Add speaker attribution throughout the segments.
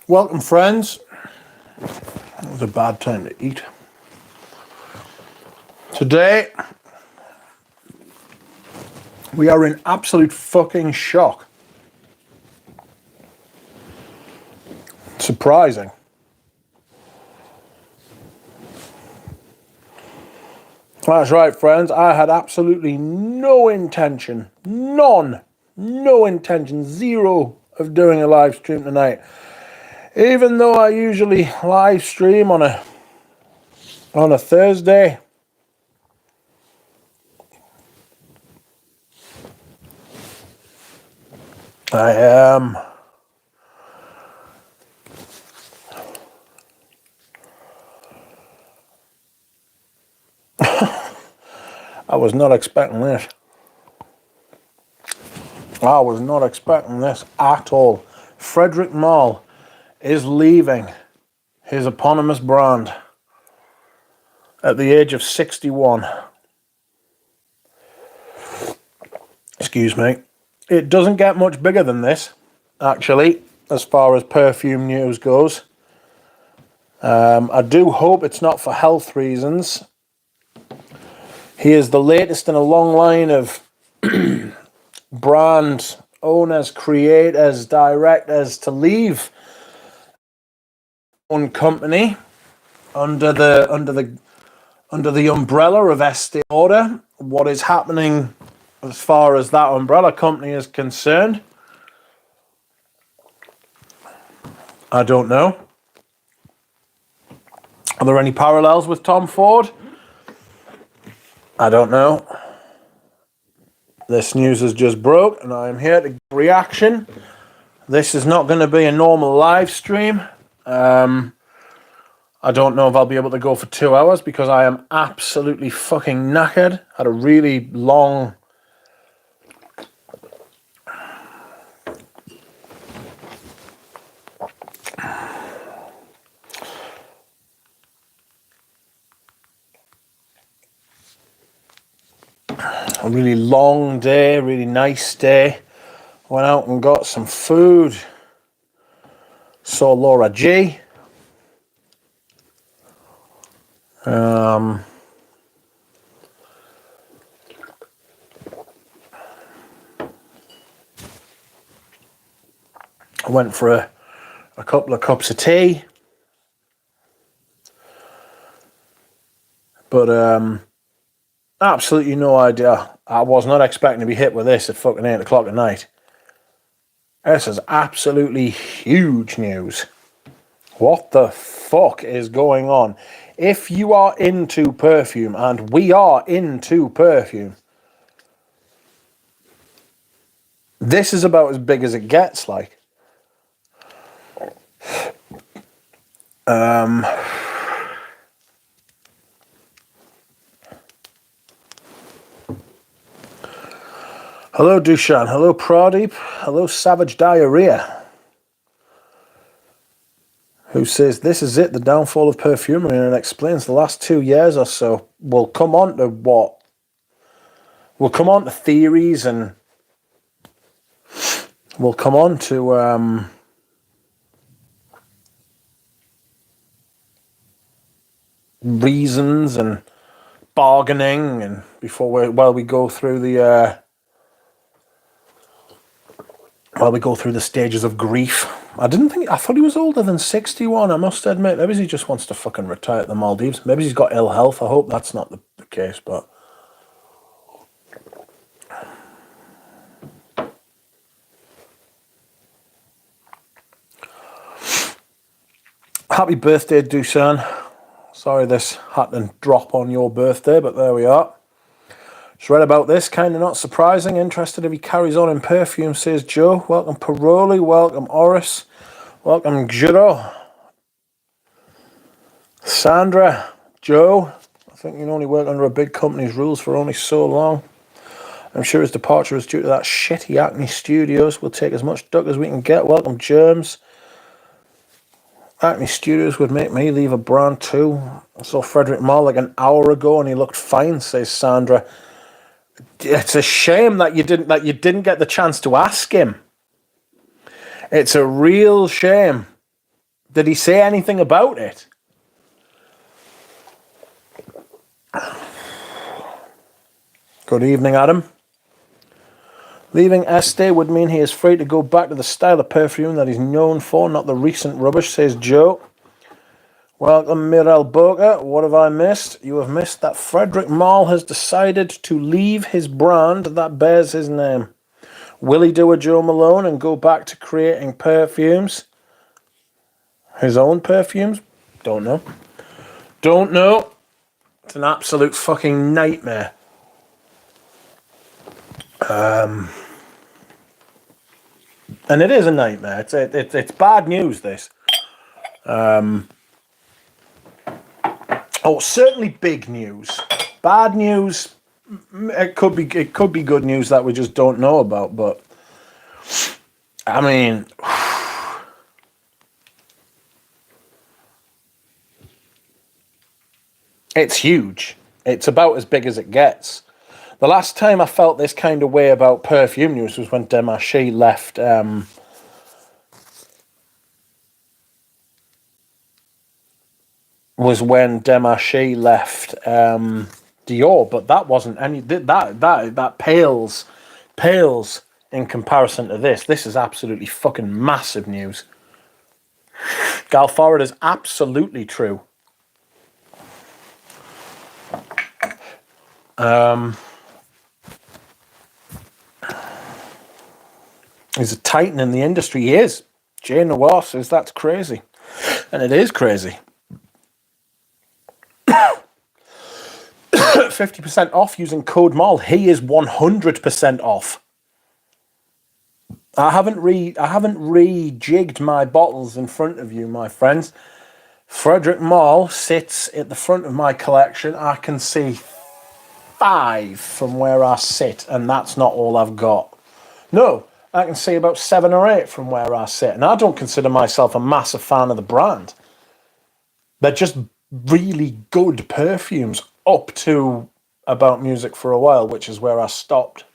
Speaker 1: Welcome, friends. It was a bad time to eat. Today, we are in absolute fucking shock. Surprising. That's right, friends. I had absolutely no intention, no intention, zero of doing a live stream tonight. Even though I usually live stream on a Thursday. I was not expecting this. I was not expecting this at all. Frederic Malle is leaving his eponymous brand at the age of 61. Excuse me. It doesn't get much bigger than this, actually, as far as perfume news goes. I do hope it's not for health reasons. He is the latest in a long line of brand owners, creators, directors to leave one company under the umbrella of Estee Lauder. What is happening as far as that umbrella company is concerned, I don't know. Are there any parallels with Tom Ford? I don't know. This news has just broke and I am here to give reaction. This is not going to be a normal live stream. I don't know if I'll be able to go for 2 hours because I am absolutely fucking knackered. Had a really long day, really nice day. Went out and got some food. Saw Laura G. I went for a couple of cups of tea. But absolutely no idea. I was not expecting to be hit with this at fucking 8 o'clock at night. This is absolutely huge news. What the fuck is going on? If you are into perfume, and we are into perfume, this is about as big as it gets, like. Hello, Dushan. Hello, Pradeep. Hello, Savage Diarrhea. Who says, this is it, the downfall of perfumery, and it explains the last 2 years or so. We'll come on to what? We'll come on to theories and we'll come on to reasons and bargaining, and while we go through the stages of grief. I thought he was older than 61, I must admit. Maybe he just wants to fucking retire at the Maldives. Maybe he's got ill health. I hope that's not the case, but happy birthday, Dusan. Sorry this had to drop on your birthday, but there we are. Just read about this, kind of not surprising. Interested if he carries on in perfume, says Joe. Welcome, Paroli. Welcome, Oris. Welcome, Jiro. Sandra. Joe. I think you can only work under a big company's rules for only so long. I'm sure his departure is due to that shitty Acne Studios. We'll take as much duck as we can get. Welcome, Germs. Acne Studios would make me leave a brand too. I saw Frederic Malle like an hour ago and he looked fine, says Sandra. It's a shame that you didn't get the chance to ask him. It's a real shame Did he say anything about it? Good evening, Adam. Leaving Estee would mean he is free to go back to the style of perfume that he's known for, not the recent rubbish, says Joe. Welcome, Mirel Boca. What have I missed? You have missed that Frederic Malle has decided to leave his brand that bears his name. Will he do a Joe Malone and go back to creating perfumes? His own perfumes? Don't know. Don't know. It's an absolute fucking nightmare. And it is a nightmare. It's bad news, this. Certainly big news. Bad news. It could be good news that we just don't know about. But I mean, it's huge. It's about as big as it gets. The last time I felt this kind of way about perfume news was when Demarche left. Dior, but that wasn't any. That pales in comparison to this. This is absolutely fucking massive news. Gal Forward is absolutely true. He's a titan in the industry. He is. Jay Noir says that's crazy. And it is crazy. 50% off using code Malle. He is 100% off. I haven't rejigged my bottles in front of you, my friends. Frederic Malle sits at the front of my collection. I can see 5 from where I sit, and that's not all I've got. No, I can see about 7 or 8 from where I sit, and I don't consider myself a massive fan of the brand. They're just really good perfumes up to About Music for a While, which is where I stopped.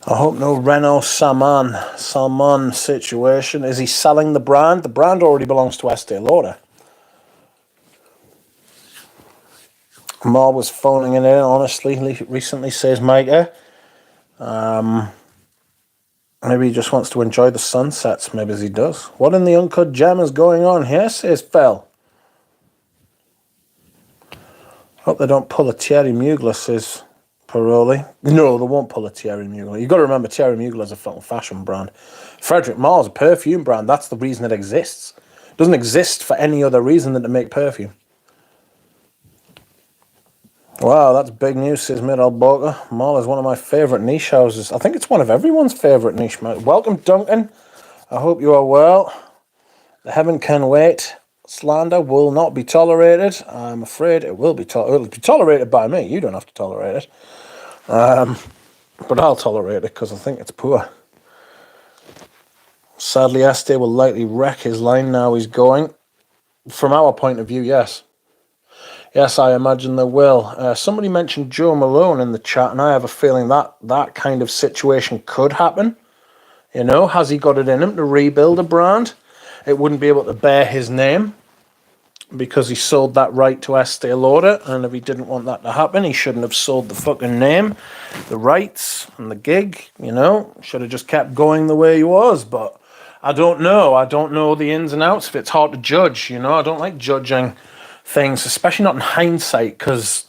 Speaker 1: I hope no Renault Salmon situation. Is he selling the brand? The brand already belongs to Estee Lauder. Malle was phoning it in, honestly, recently, says Micah. Maybe he just wants to enjoy the sunsets. Maybe he does. What in the uncut gem is going on here, says Phil. Hope they don't pull a Thierry Mugler, says Paroli. No, they won't pull a Thierry Mugler. You've got to remember, Thierry Mugler is a fucking fashion brand. Frederic Malle is a perfume brand. That's the reason it exists. It doesn't exist for any other reason than to make perfume. Wow, that's big news, says Mirel Boca. Malle is one of my favourite niche houses. I think it's one of everyone's favourite niche houses. Welcome, Duncan. I hope you are well. The Heaven Can Wait slander will not be tolerated. I'm afraid it will be it'll be tolerated by me. You don't have to tolerate it. But I'll tolerate it because I think it's poor. Sadly, Estee will likely wreck his line now he's going. From our point of view, yes. Yes, I imagine they will. Somebody mentioned Joe Malone in the chat, and I have a feeling that kind of situation could happen. You know, has he got it in him to rebuild a brand? It wouldn't be able to bear his name because he sold that right to Estee Lauder, and if he didn't want that to happen, he shouldn't have sold the fucking name, the rights, and the gig, you know. Should have just kept going the way he was, but I don't know. I don't know the ins and outs of it. It's hard to judge, you know. I don't like judging things, especially not in hindsight, because,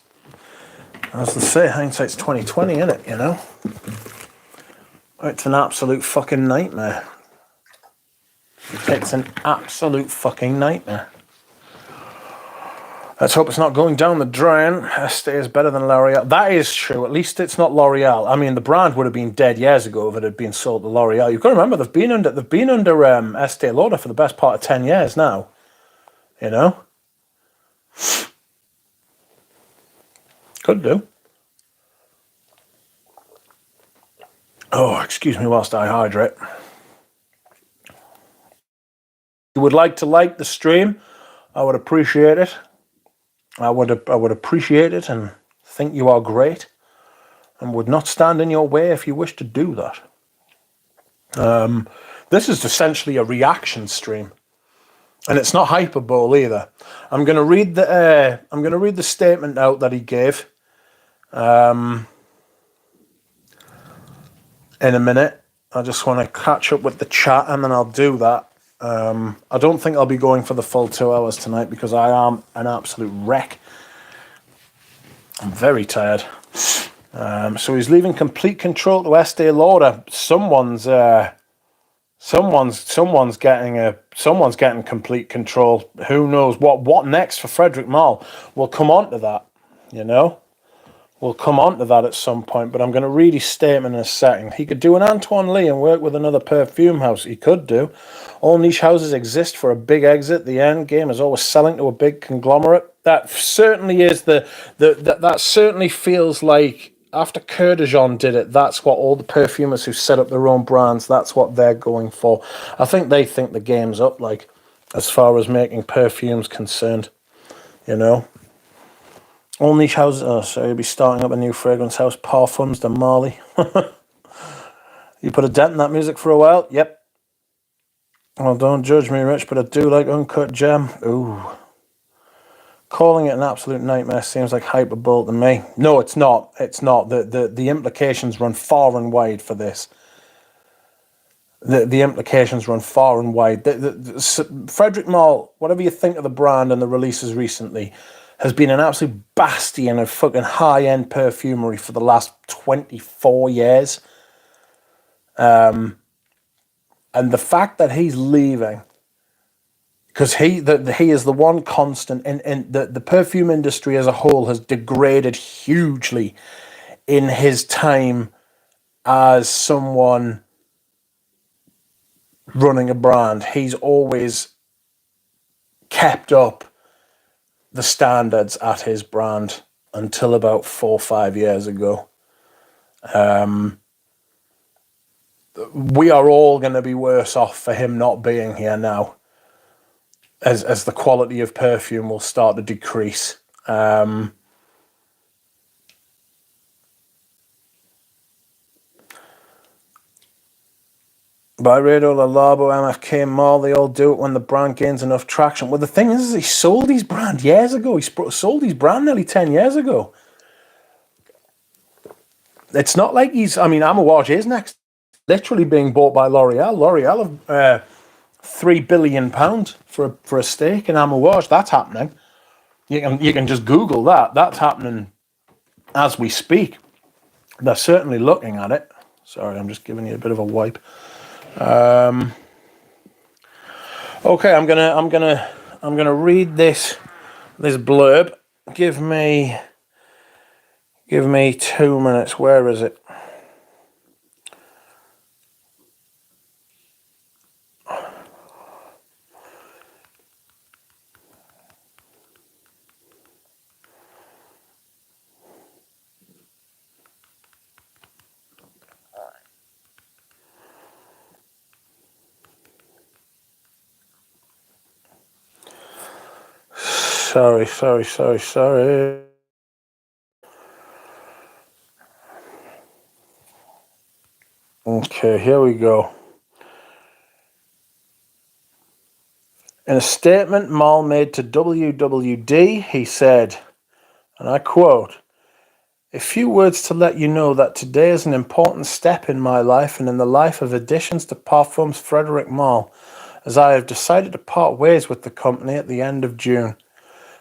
Speaker 1: as they say, hindsight's 20/20, isn't it, you know? It's an absolute fucking nightmare. It's an absolute fucking nightmare. Let's hope it's not going down the drain. Estee is better than L'Oreal. That is true. At least it's not L'Oreal. I mean, the brand would have been dead years ago if it had been sold to L'Oreal. You've got to remember they've been under Estee Lauder for the best part of 10 years now. You know, could do. Oh, excuse me whilst I hydrate. If you would like to like the stream, I would appreciate it. I would appreciate it and think you are great and would not stand in your way if you wish to do that. This is essentially a reaction stream, and it's not hyperbole either. I'm going to read the statement out that he gave in a minute. I just want to catch up with the chat and then I'll do that. I don't think I'll be going for the full 2 hours tonight because I am an absolute wreck. I'm very tired. So he's leaving complete control to Estee Lauder. Someone's getting complete control. Who knows what next for Frederic Malle? We'll come on to that, you know. We'll come on to that at some point, but I'm going to read his statement in a second. He could do an Antoine Lee and work with another perfume house. He could do. All niche houses exist for a big exit. The end game is always selling to a big conglomerate. That certainly is that certainly feels like after Coeur de Jean did it, that's what all the perfumers who set up their own brands, that's what they're going for. I think they think the game's up, like, as far as making perfumes concerned, you know. All niche houses, so you'll be starting up a new fragrance house, Parfums de Marley. You put a dent in that music for a while? Yep. Well, don't judge me, Rich, but I do like Uncut Gem. Ooh. Calling it an absolute nightmare seems like hyperbole to me. No, it's not. It's not. The implications run far and wide for this. The implications run far and wide. Frederic Malle, whatever you think of the brand and the releases recently, has been an absolute bastion of fucking high-end perfumery for the last 24 years. And the fact that he's leaving, because he is the one constant, and the perfume industry as a whole has degraded hugely in his time as someone running a brand. He's always kept up the standards at his brand until about 4 or 5 years ago. We are all going to be worse off for him not being here now, as the quality of perfume will start to decrease. Byredo, Le Labo, MFK, Malle, they all do it when the brand gains enough traction. Well, the thing is he sold his brand years ago. He sold his brand nearly 10 years ago. It's not like Amouage is next. Literally being bought by L'Oreal. L'Oreal have £3 billion for a stake in Amouage. That's happening. You can just Google that. That's happening as we speak. They're certainly looking at it. Sorry, I'm just giving you a bit of a wipe. Okay, I'm gonna read this blurb. Give me 2 minutes. Where is it? Sorry. Okay, here we go. In a statement Malle made to WWD, he said, and I quote, "A few words to let you know that today is an important step in my life and in the life of Editions de Parfums Frederic Malle, as I have decided to part ways with the company at the end of June.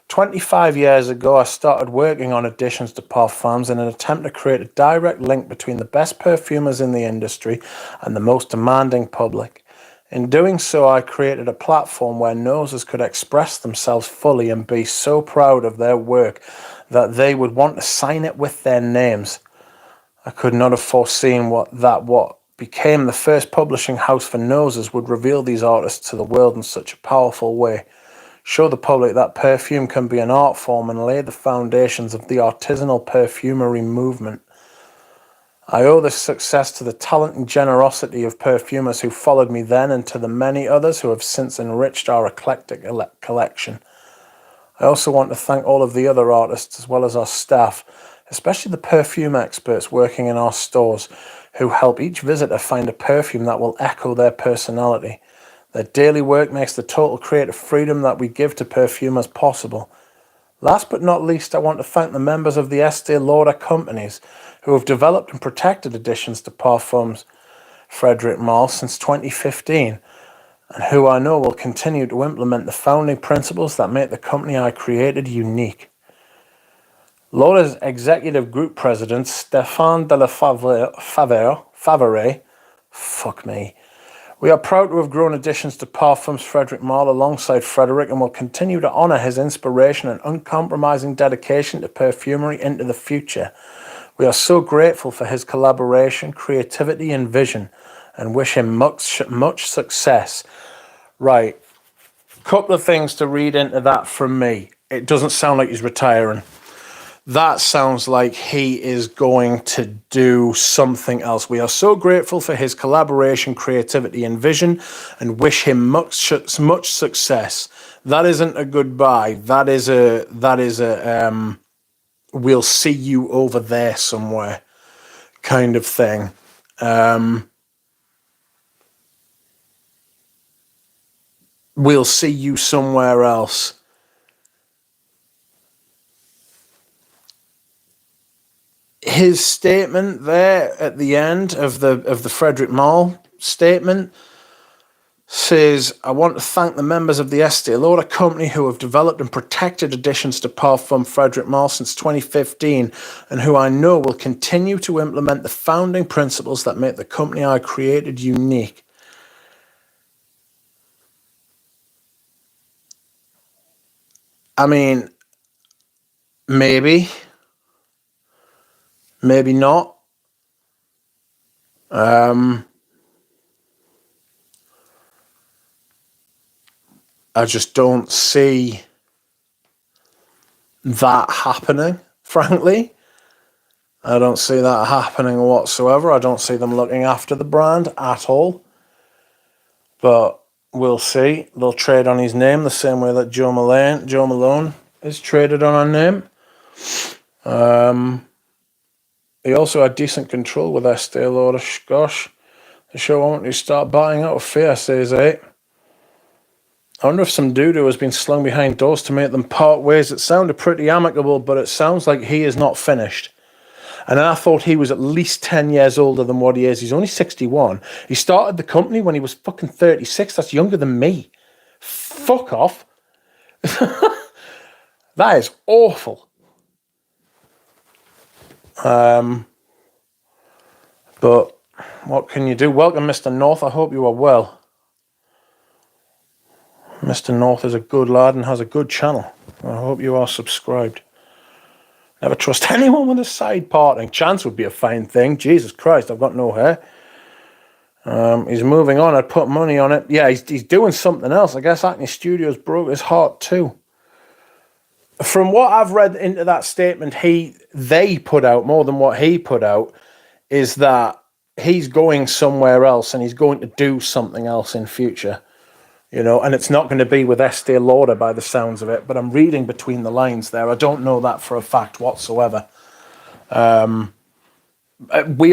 Speaker 1: 25 years ago, I started working on Editions de Parfums in an attempt to create a direct link between the best perfumers in the industry and the most demanding public. In doing so, I created a platform where noses could express themselves fully and be so proud of their work that they would want to sign it with their names. I could not have foreseen what became the first publishing house for noses would reveal these artists to the world in such a powerful way. Show the public that perfume can be an art form and lay the foundations of the artisanal perfumery movement. I owe this success to the talent and generosity of perfumers who followed me then and to the many others who have since enriched our eclectic collection. I also want to thank all of the other artists as well as our staff, especially the perfume experts working in our stores, who help each visitor find a perfume that will echo their personality. Their daily work makes the total creative freedom that we give to perfumers possible. Last but not least, I want to thank the members of the Estée Lauder companies who have developed and protected additions to Parfums Frederic Malles since 2015, and who I know will continue to implement the founding principles that make the company I created unique. Lauder's executive group president, Stéphane de la Favre, fuck me. We are proud to have grown additions to Parfums Frederic Malle alongside Frederic and will continue to honour his inspiration and uncompromising dedication to perfumery into the future. We are so grateful for his collaboration, creativity and vision and wish him much success. Right, couple of things to read into that from me. It doesn't sound like he's retiring. That sounds like he is going to do something else. We are so grateful for his collaboration, creativity, and vision, and wish him much success. That isn't a goodbye. That is a we'll see you over there somewhere kind of thing. We'll see you somewhere else. His statement there at the end of the Frederic Malle statement says, I want to thank the members of the Estée Lauder company who have developed and protected additions to Parfum Frederic Malle since 2015 and who I know will continue to implement the founding principles that make the company I created unique. I mean, maybe not. I just don't see that happening, frankly. I don't see that happening whatsoever. I don't see them looking after the brand at all. But we'll see. They'll trade on his name the same way that Joe Malone is traded on our name. He also had decent control with Estée Lauder. Gosh, the show won't you start buying out of fear, says 8. I wonder if some doo-doo has been slung behind doors to make them part ways. It sounded pretty amicable, but it sounds like he is not finished. And I thought he was at least 10 years older than what he is. He's only 61. He started the company when he was fucking 36. That's younger than me. Fuck off. That is awful. But what can you do? Welcome, Mr. North. I hope you are well. Mr. North is a good lad and has a good channel. I hope you are subscribed. Never trust anyone with a side parting. Chance would be a fine thing. Jesus Christ, I've got no hair. He's moving on. I'd put money on it. Yeah, he's doing something else. I guess Acne Studios broke his heart too. From what I've read into that statement they put out, more than what he put out, is that he's going somewhere else and he's going to do something else in future. You know, and it's not going to be with Estée Lauder by the sounds of it, but I'm reading between the lines there. I don't know that for a fact whatsoever. We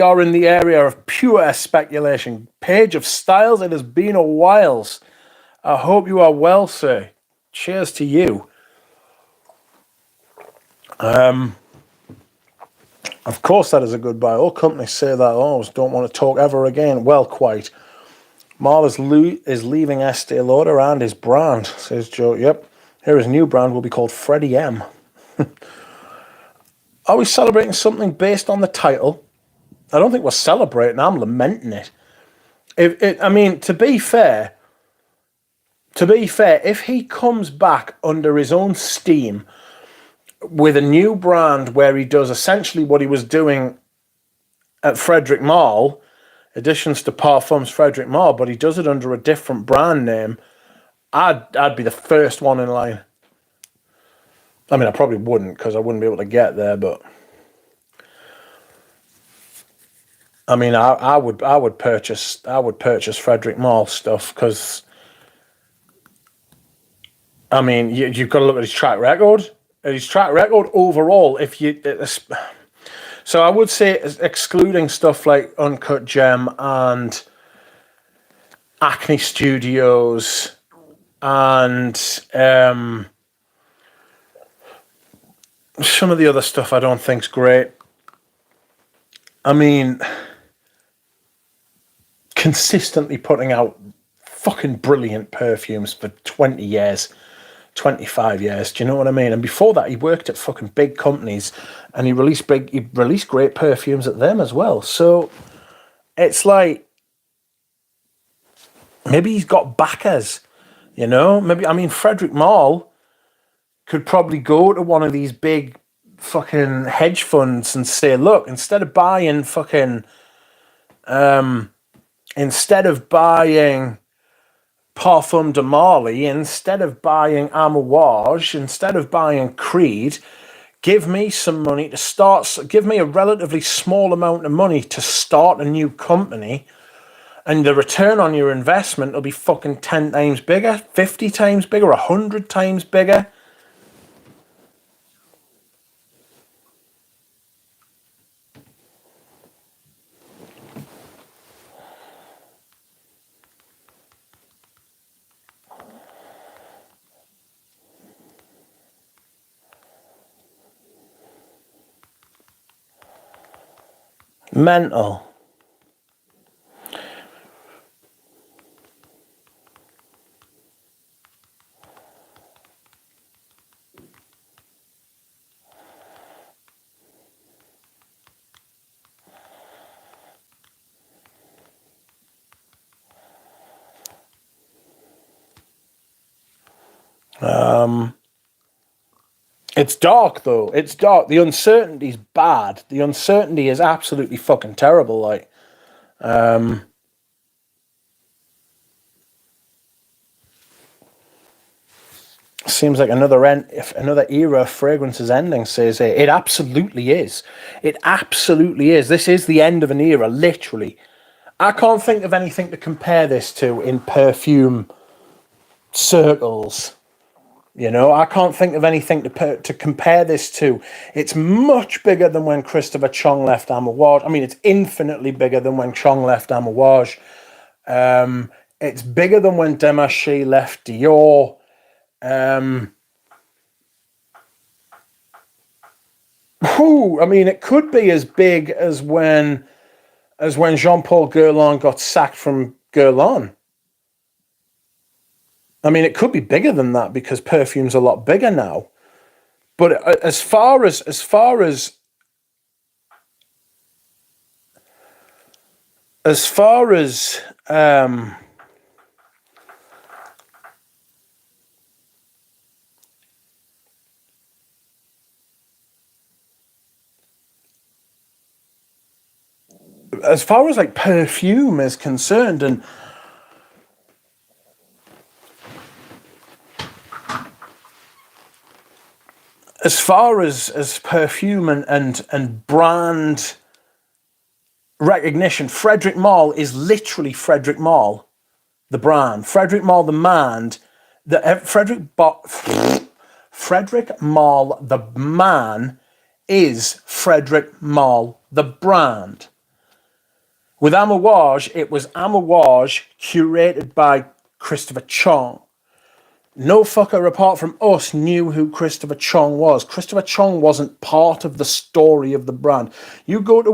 Speaker 1: are in the area of pure speculation. Page of Styles, it has been a while. I hope you are well, sir. Cheers to you. Of course that is a goodbye. All companies say that, don't want to talk ever again. Well, quite. Malle is leaving Estée Lauder and his brand, says Joe. Yep. Here his new brand will be called Freddie M. Are we celebrating something based on the title? I don't think we're celebrating. I'm lamenting it. I mean, to be fair, to be fair, if he comes back under his own steam with a new brand where he does essentially what he was doing at Frederic Malle, additions to Parfums Frederic Malle, but he does it under a different brand name, I'd be the first one in line. I mean, I probably wouldn't because I wouldn't be able to get there, but I mean, I would purchase Frederic Malle stuff because I mean, you've got to look at his track record. His track record overall, so I would say excluding stuff like Uncut Gem and Acne Studios and some of the other stuff I don't think's great. I mean, consistently putting out fucking brilliant perfumes for 20 years, 25 years. Do you know what I mean? And before that, he worked at fucking big companies and he released great perfumes at them as well. So it's like, maybe he's got backers, you know? Maybe, I mean, Frederic Malle could probably go to one of these big fucking hedge funds and say, look, instead of buying Parfum de Marly, instead of buying Amouage, instead of buying Creed, give me some money to start, give me a relatively small amount of money to start a new company, and the return on your investment will be fucking 10 times bigger, 50 times bigger, 100 times bigger. Mental. It's dark though. It's dark. The uncertainty's bad. The uncertainty is absolutely fucking terrible. Like, seems like another era of fragrances ending. Says it absolutely is. It absolutely is. This is the end of an era. Literally, I can't think of anything to compare this to in perfume circles. You know, I can't think of anything to compare this to. It's much bigger than when Christopher Chong left Amouage. I mean, it's infinitely bigger than when Chong left Amouage. It's bigger than when Demachy left Dior. I mean, it could be as big as when Jean-Paul Guerlain got sacked from Guerlain. I mean, it could be bigger than that because perfume's a lot bigger now. But as far as like perfume is concerned, and as far as perfume and brand recognition, Frederic Malle is literally Frederic Malle, the brand. Frederic Malle, the man. Frederic Malle, the man, is Frederic Malle, the brand. With Amouage, it was Amouage curated by Christopher Chong. No fucker apart from us knew who Christopher Chong was. Christopher Chong wasn't part of the story of the brand. You go to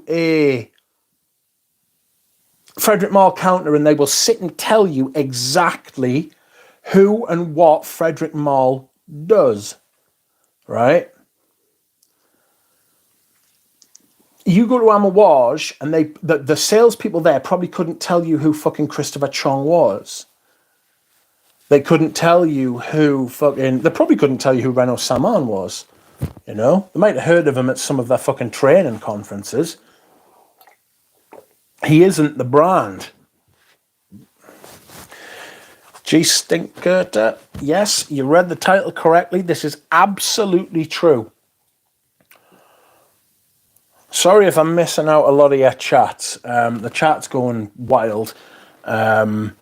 Speaker 1: a Frederic Malle counter and they will sit and tell you exactly who and what Frederic Malle does, right? You go to Amouage, and the salespeople there probably couldn't tell you who fucking Christopher Chong was. They couldn't tell you who fucking... They probably couldn't tell you who Renaud Saman was. You know? They might have heard of him at some of their fucking training conferences. He isn't the brand. G Stinkerter, yes, you read the title correctly. This is absolutely true. Sorry if I'm missing out a lot of your chats. The chat's going wild. The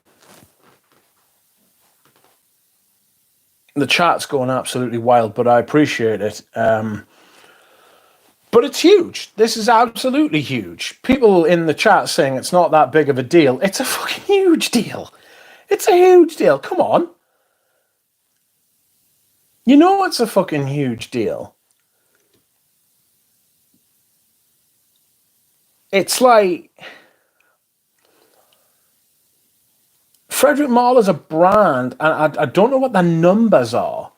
Speaker 1: chat's going absolutely wild, but I appreciate it. But it's huge. This is absolutely huge. People in the chat saying it's not that big of a deal. It's a fucking huge deal. It's a huge deal. Come on. You know it's a fucking huge deal. It's like... Frederic Malle is a brand, and I don't know what the numbers are,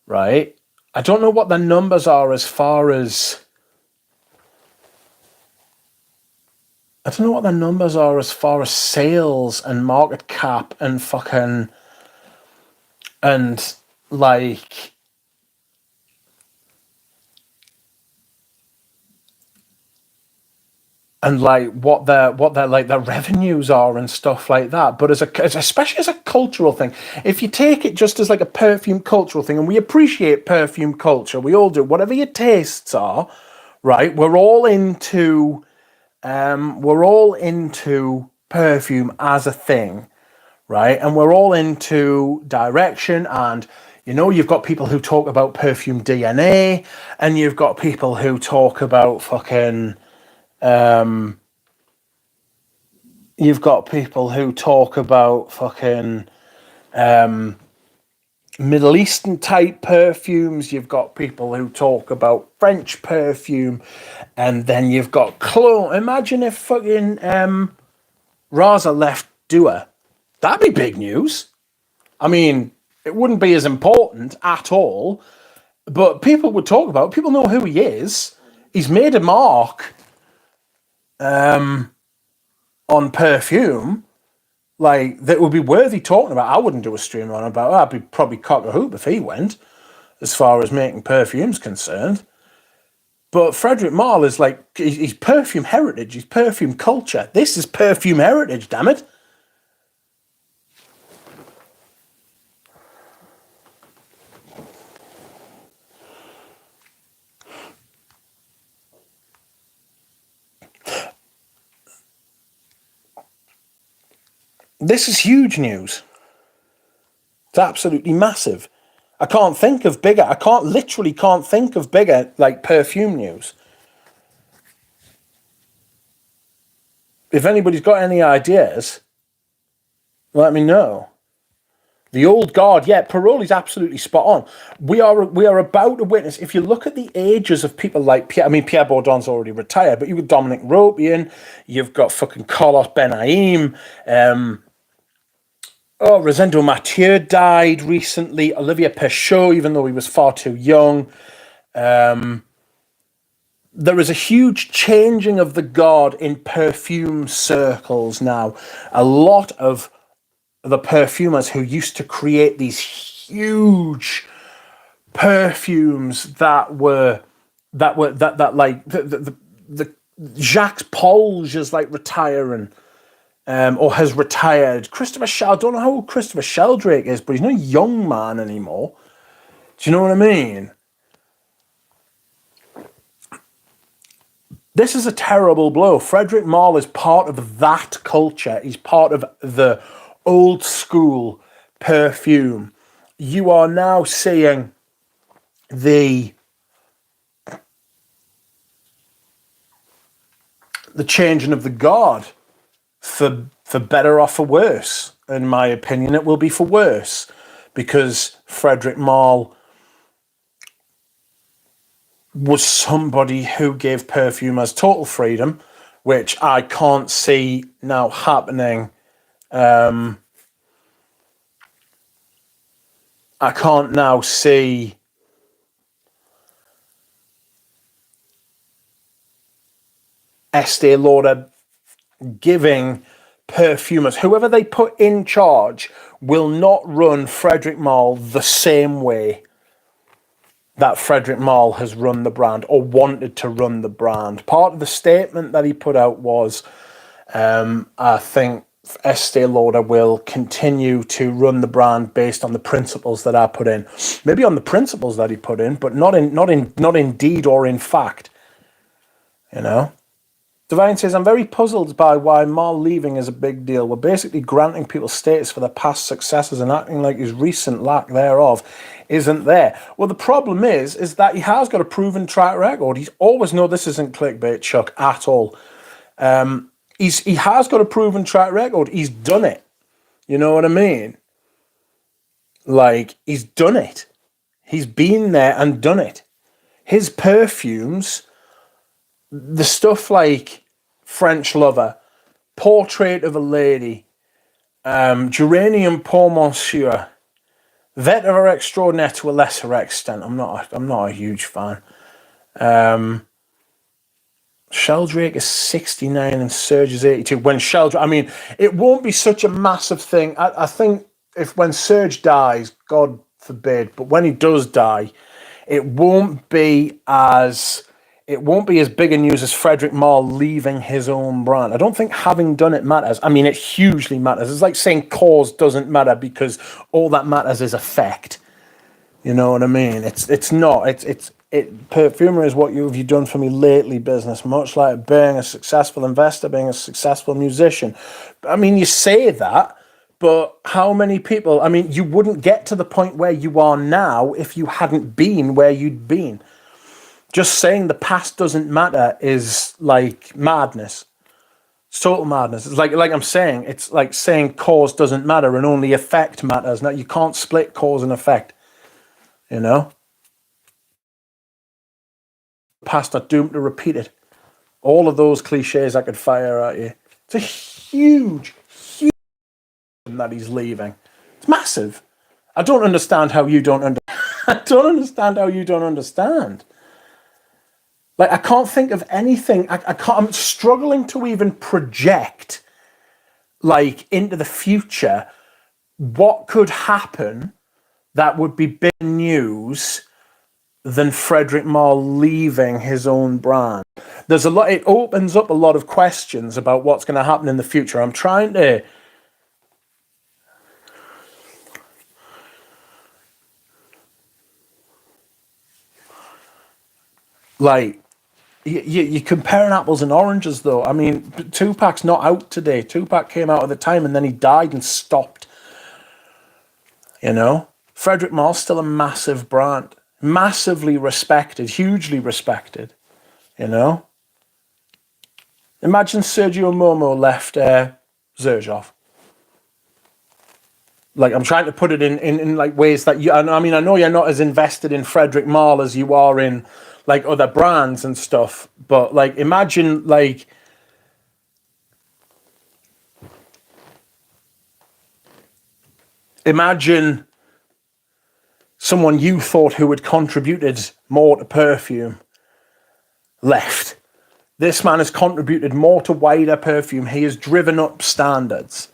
Speaker 1: right? I don't know what the numbers are as far as... I don't know what the numbers are as far as sales and market cap and fucking... And, like... And like what their like their revenues are and stuff like that, but especially as a cultural thing, if you take it just as like a perfume cultural thing, and we appreciate perfume culture, we all do. Whatever your tastes are, right? We're all into perfume as a thing, right? And we're all into direction, and you know, you've got people who talk about perfume DNA, and you've got people who talk about fucking. You've got people who talk about fucking Middle Eastern type perfumes. You've got people who talk about French perfume, and then you've got cologne. Imagine if fucking Raza left Dua. That'd be big news. I mean, it wouldn't be as important at all, but people would talk about it. People know who he is. He's made a mark. On perfume, like, that would be worthy talking about. I wouldn't do a stream on about it. I'd be probably cock a hoop if he went, as far as making perfume's concerned. But Frederic Malle is like, he's perfume heritage, he's perfume culture. This is perfume heritage, damn it. This is huge news. It's absolutely massive. I can't think of bigger. Literally can't think of bigger, like, perfume news. If anybody's got any ideas, let me know. The old guard, yeah, Paroli's absolutely spot on. We are about to witness, if you look at the ages of people like Pierre, I mean, Pierre Bourdon's already retired, but you've got Dominic Ropian, you've got fucking Carlos Benaim, Rosendo Mathieu died recently. Olivier Peuchot, even though he was far too young. There is a huge changing of the guard in perfume circles now. A lot of the perfumers who used to create these huge perfumes that like the Jacques Polge is like retiring. Or has retired. Christopher I don't know how old Christopher Sheldrake is, but he's not a young man anymore. Do you know what I mean? This is a terrible blow. Frederic Malle is part of that culture. He's part of the old school perfume. You are now seeing the changing of the guard. For better or for worse. In my opinion, it will be for worse, because Frederic Malle was somebody who gave perfumers total freedom, which I can't see now happening. I can't now see Estee Lauder giving perfumers, whoever they put in charge, will not run Frederic Malle the same way that Frederic Malle has run the brand or wanted to run the brand. Part of the statement that he put out was, I think Estee Lauder will continue to run the brand based on the principles that I put in. Maybe on the principles that he put in, but not in deed or in fact. You know? Divine says, I'm very puzzled by why Malle leaving is a big deal. We're basically granting people status for their past successes and acting like his recent lack thereof isn't there. Well, the problem is that he has got a proven track record. He's always, no, this isn't clickbait, Chuck, at all. He has got a proven track record. He's done it. You know what I mean? Like, he's done it. He's been there and done it. His perfumes, the stuff like French Lover, Portrait of a Lady, Geranium Pour Monsieur, Vetiver Extraordinaire to a lesser extent. I'm not a huge fan. Sheldrake is 69 and Surge is 82. When Sheldrake, I mean, it won't be such a massive thing. I think when Surge dies, God forbid, but when he does die, it won't be as big a news as Frederic Malle leaving his own brand. I don't think having done it matters. I mean, it hugely matters. It's like saying cause doesn't matter because all that matters is effect. You know what I mean? It's not. Perfumery is what have you done for me lately business, much like being a successful investor, being a successful musician. I mean, you say that, but how many people, I mean, you wouldn't get to the point where you are now if you hadn't been where you'd been. Just saying the past doesn't matter is like madness. It's total madness. It's like I'm saying, it's like saying cause doesn't matter and only effect matters. Now, you can't split cause and effect, you know? Past are doomed to repeat it. All of those cliches I could fire at you. It's a huge that he's leaving. It's massive. I don't understand how you don't I don't understand how you don't understand. Like, I can't think of anything. I'm struggling to even project, like, into the future what could happen that would be big news than Frederic Malle leaving his own brand. There's a lot. It opens up a lot of questions about what's going to happen in the future. I'm trying to. Like, you're comparing apples and oranges, though. I mean, Tupac's not out today. Tupac came out at the time and then he died and stopped. You know? Frederic Malle's still a massive brand. Massively respected, hugely respected. You know? Imagine Sergio Momo left Xerjoff. Like, I'm trying to put it in like ways that you... I mean, I know you're not as invested in Frederic Malle as you are in like other brands and stuff, but like imagine like someone you thought who had contributed more to perfume left. This man has contributed more to wider perfume. He has driven up standards.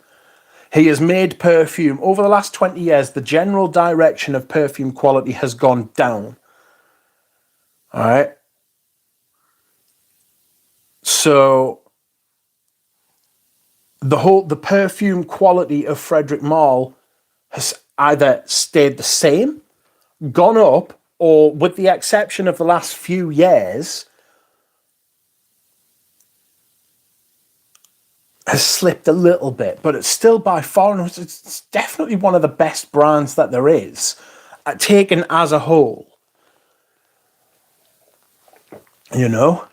Speaker 1: He has made perfume over the last 20 years. The general direction of perfume quality has gone down. All right. So the perfume quality of Frederic Malle has either stayed the same, gone up, or with the exception of the last few years, has slipped a little bit, but it's still by far, it's definitely one of the best brands that there is, taken as a whole. You know?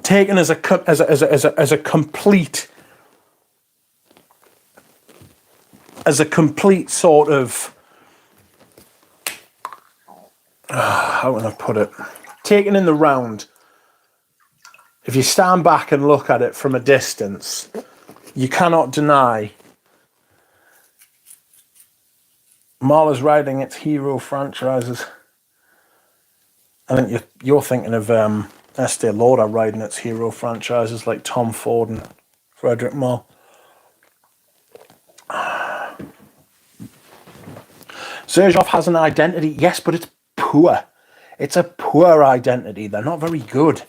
Speaker 1: Taken as a complete sort of how can I put it? Taken in the round. If you stand back and look at it from a distance, you cannot deny Malle is riding its hero franchises. I think you're thinking of Estee Lauder riding its hero franchises like Tom Ford and Frederic Malle. Xerjoff has an identity, yes, but it's poor. It's a poor identity. They're not very good.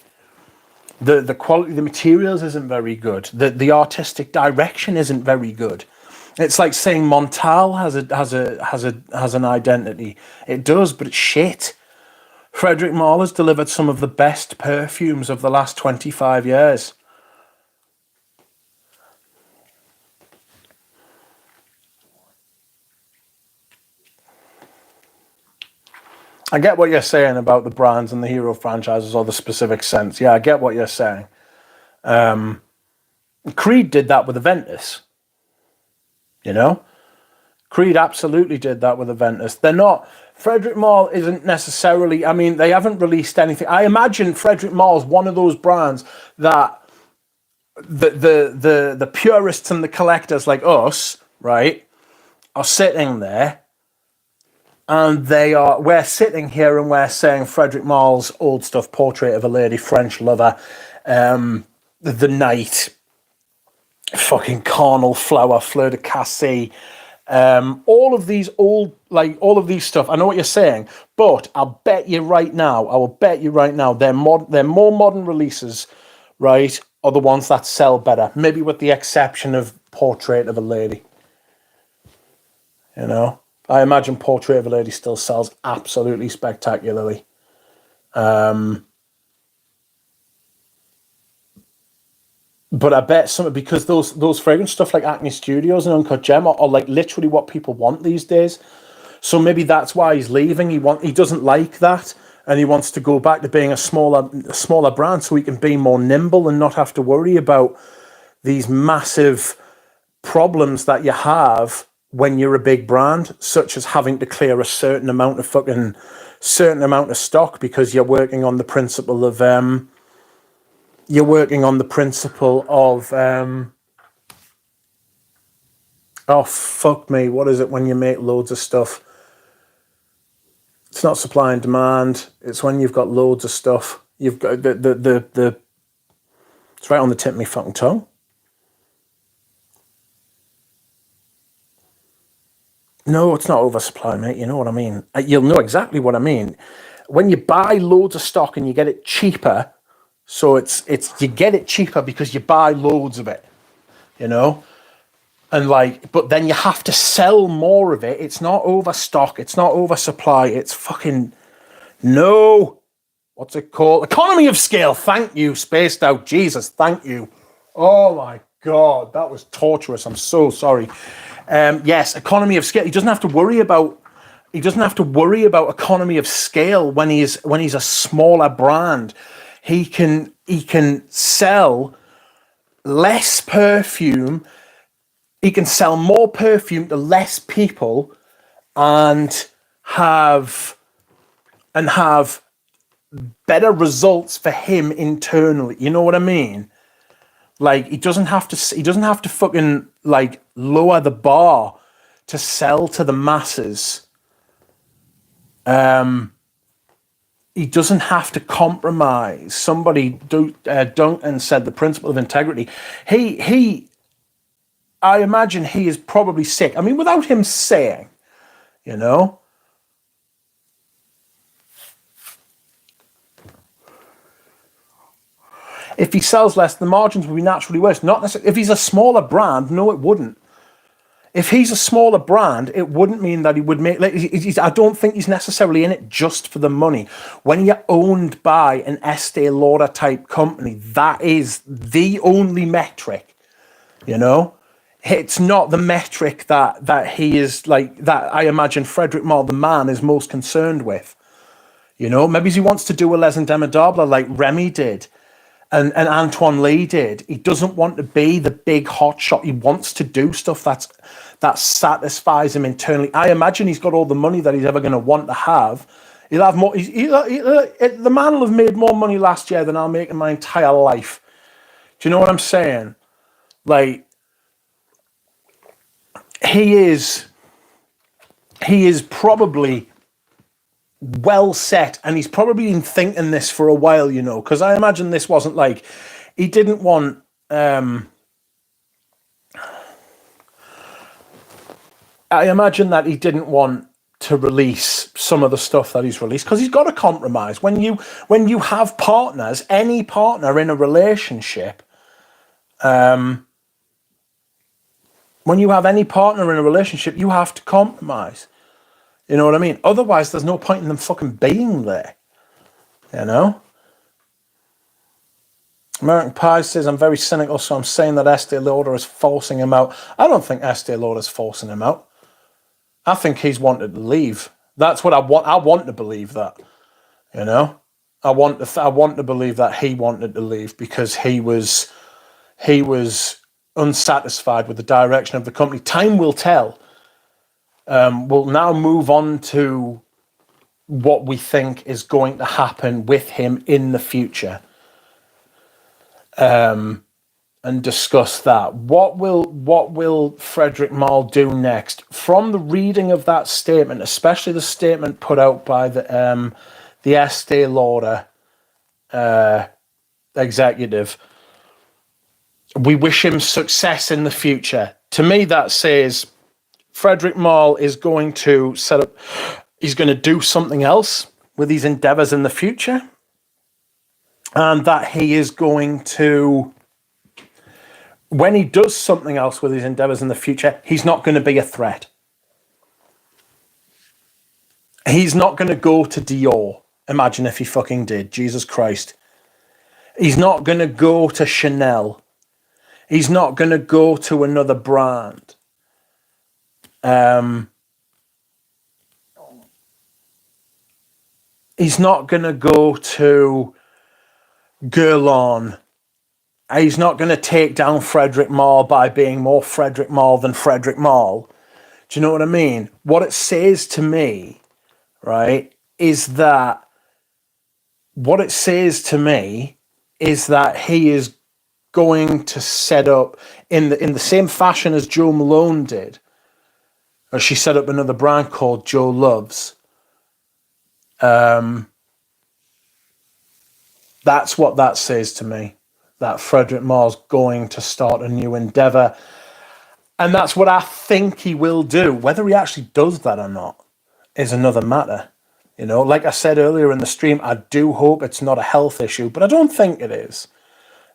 Speaker 1: The quality of the materials isn't very good. The artistic direction isn't very good. It's like saying Montal has an identity. It does, but it's shit. Frederic Malle has delivered some of the best perfumes of the last 25 years. I get what you're saying about the brands and the hero franchises or the specific sense. Yeah, I get what you're saying. Creed did that with the Ventus. You know? Creed absolutely did that with the Ventus. They're not... Frederic Malle isn't necessarily... I mean, they haven't released anything. I imagine Frederic Malle is one of those brands that the purists and the collectors like us, right, are sitting there, and we're sitting here and we're saying Frederic Malle's old stuff, Portrait of a Lady, French Lover, The Night, fucking Carnal Flower, Fleur de Cassis, all of these stuff. I know what you're saying, but I will bet you right now, they're more modern releases, right, are the ones that sell better. Maybe with the exception of Portrait of a Lady. You know, I imagine Portrait of a Lady still sells absolutely spectacularly. But I bet because those fragrance stuff like Acne Studios and Uncut Gem are like literally what people want these days. So maybe that's why he's leaving. He doesn't like that, and he wants to go back to being a smaller brand so he can be more nimble and not have to worry about these massive problems that you have when you're a big brand, such as having to clear a certain amount of stock because you're working on the principle of oh fuck me, what is it when you make loads of stuff? It's not supply and demand. It's when you've got loads of stuff. You've got the it's right on the tip of my fucking tongue. No, it's not oversupply, mate. You know what I mean. You'll know exactly what I mean. When you buy loads of stock and you get it cheaper, so it's you get it cheaper because you buy loads of it, you know? And but then you have to sell more of it. It's not overstock. It's not oversupply. It's fucking... No. What's it called? Economy of scale. Thank you, Spaced Out. Jesus, thank you. Oh my God, that was torturous. I'm so sorry. Yes, economy of scale. He doesn't have to worry about economy of scale when he's a smaller brand. He can sell less perfume. He can sell more perfume to less people and have better results for him internally. You know what I mean? Like he doesn't have to fucking like lower the bar to sell to the masses. He doesn't have to compromise. Somebody, Duncan said the principle of integrity. I imagine he is probably sick. I mean, without him saying, you know. If he sells less, the margins will be naturally worse. Not necessarily. If he's a smaller brand, no, it wouldn't. If he's a smaller brand, it wouldn't mean that he would make... I don't think he's necessarily in it just for the money. When you're owned by an Estee Lauder type company, that is the only metric, you know? It's not the metric that he is like... That I imagine Frederic Malle, the man, is most concerned with. You know? Maybe he wants to do a Les Indomptables like Remy did. And Antoine Lee did. He doesn't want to be the big hot shot. He wants to do stuff that satisfies him internally. I imagine he's got all the money that he's ever going to want to have. He'll have more. The man will have made more money last year than I'll make in my entire life. Do you know what I'm saying? Like, he is probably well set, and he's probably been thinking this for a while, you know, because I imagine this wasn't like, he didn't want, I imagine that he didn't want to release some of the stuff that he's released, because he's got to compromise. When you have partners, any partner in a relationship, when you have any partner in a relationship, you have to compromise. You know what I mean? Otherwise, there's no point in them fucking being there. You know? American Pie says, I'm very cynical, so I'm saying that Estee Lauder is forcing him out. I don't think Estee Lauder is forcing him out. I think he's wanted to leave. That's what I want. I want to believe that. You know? I want to believe that he wanted to leave because he was unsatisfied with the direction of the company. Time will tell. We'll now move on to what we think is going to happen with him in the future, and discuss that. What will Frederic Malle do next? From the reading of that statement, especially the statement put out by the Estee Lauder executive, we wish him success in the future. To me, that says Frederic Malle is going to he's going to do something else with his endeavors in the future, and that he is going to, when he does something else with his endeavors in the future, he's not going to be a threat. He's not going to go to Dior. Imagine if he fucking did. Jesus Christ. He's not going to go to Chanel. He's not going to go to another brand. He's not going to go to Guerlain. He's not going to take down Frederic Malle by being more Frederic Malle than Frederic Malle. Do you know what I mean? What it says to me, right, is that he is going to set up in the same fashion as Jo Malone did. Or she set up another brand called Jo Loves. That's what that says to me. That Frederic Malle's going to start a new endeavor. And that's what I think he will do. Whether he actually does that or not is another matter. You know, like I said earlier in the stream, I do hope it's not a health issue, but I don't think it is.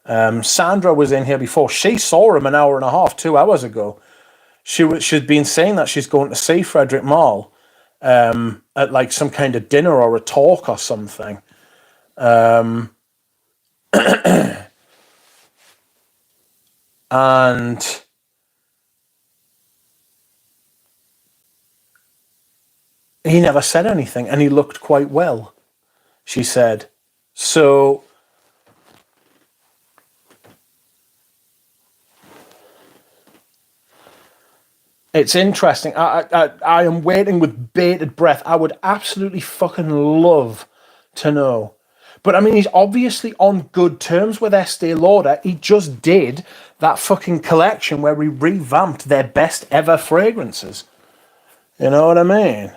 Speaker 1: Sandra was in here before. She saw him an hour and a half, 2 hours ago. She'd been saying that she's going to see Frederic Malle at like some kind of dinner or a talk or something. And he never said anything, and he looked quite well, she said. So it's interesting. I am waiting with bated breath. I would absolutely fucking love to know. But I mean, he's obviously on good terms with Estee Lauder. He just did that fucking collection where he revamped their best ever fragrances. You know what I mean?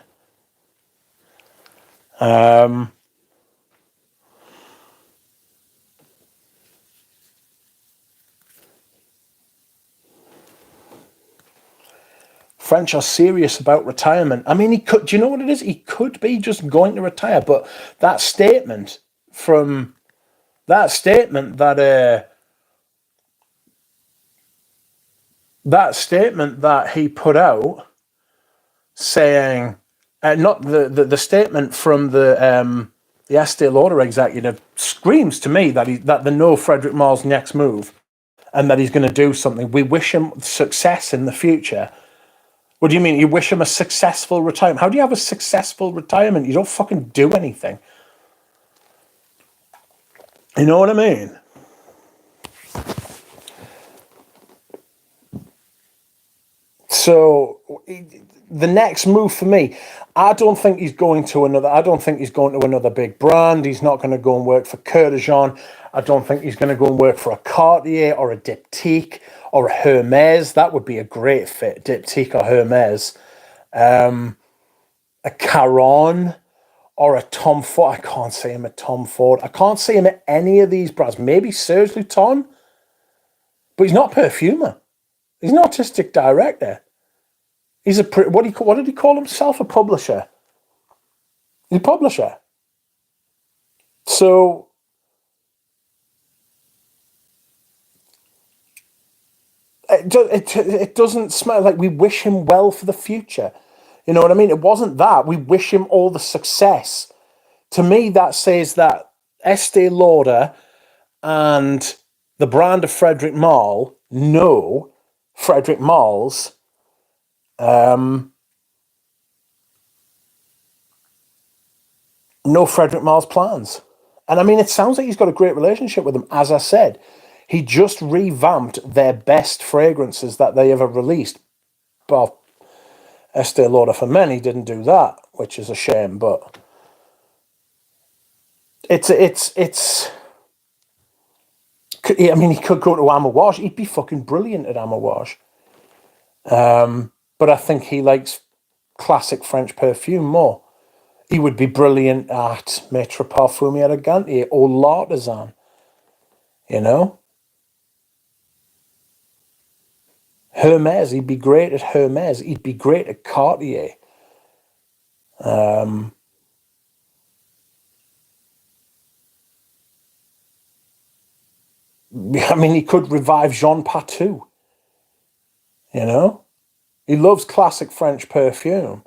Speaker 1: French are serious about retirement. I mean, he could. Do you know what it is? He could be just going to retire. But that statement that he put out, saying, not the statement from the Estee Lauder executive screams to me that they know Frederic Malle's next move, and that he's going to do something. We wish him success in the future. What do you mean? You wish him a successful retirement? How do you have a successful retirement? You don't fucking do anything. You know what I mean? So the next move for me, I don't think he's going to another big brand. He's not going to go and work for Curtijon. I don't think he's going to go and work for a Cartier or a Diptyque or a Hermes. That would be a great fit, Diptyque or Hermes. A Caron or a Tom Ford. I can't see him at Tom Ford. I can't see him at any of these brands. Maybe Serge Luton, but he's not a perfumer. He's an artistic director. He's a what did he call himself? A publisher. He's a publisher. So it doesn't smell like we wish him well for the future. You know what I mean? It wasn't that. We wish him all the success. To me, that says that Estee Lauder and the brand of Frederic Malle know Frederic Malles. Know Frederic Malles' plans. And I mean, it sounds like he's got a great relationship with them. As I said, he just revamped their best fragrances that they ever released. Well, Estee Lauder for Men, he didn't do that, which is a shame, but it's I mean, he could go to Amouage. He'd be fucking brilliant at Amouage. But I think he likes classic French perfume more. He would be brilliant at Maître Parfumier Elegante or L'Artisan, you know? Hermes, he'd be great at Hermes. He'd be great at Cartier. I mean, he could revive Jean Patou, you know? He loves classic French perfume.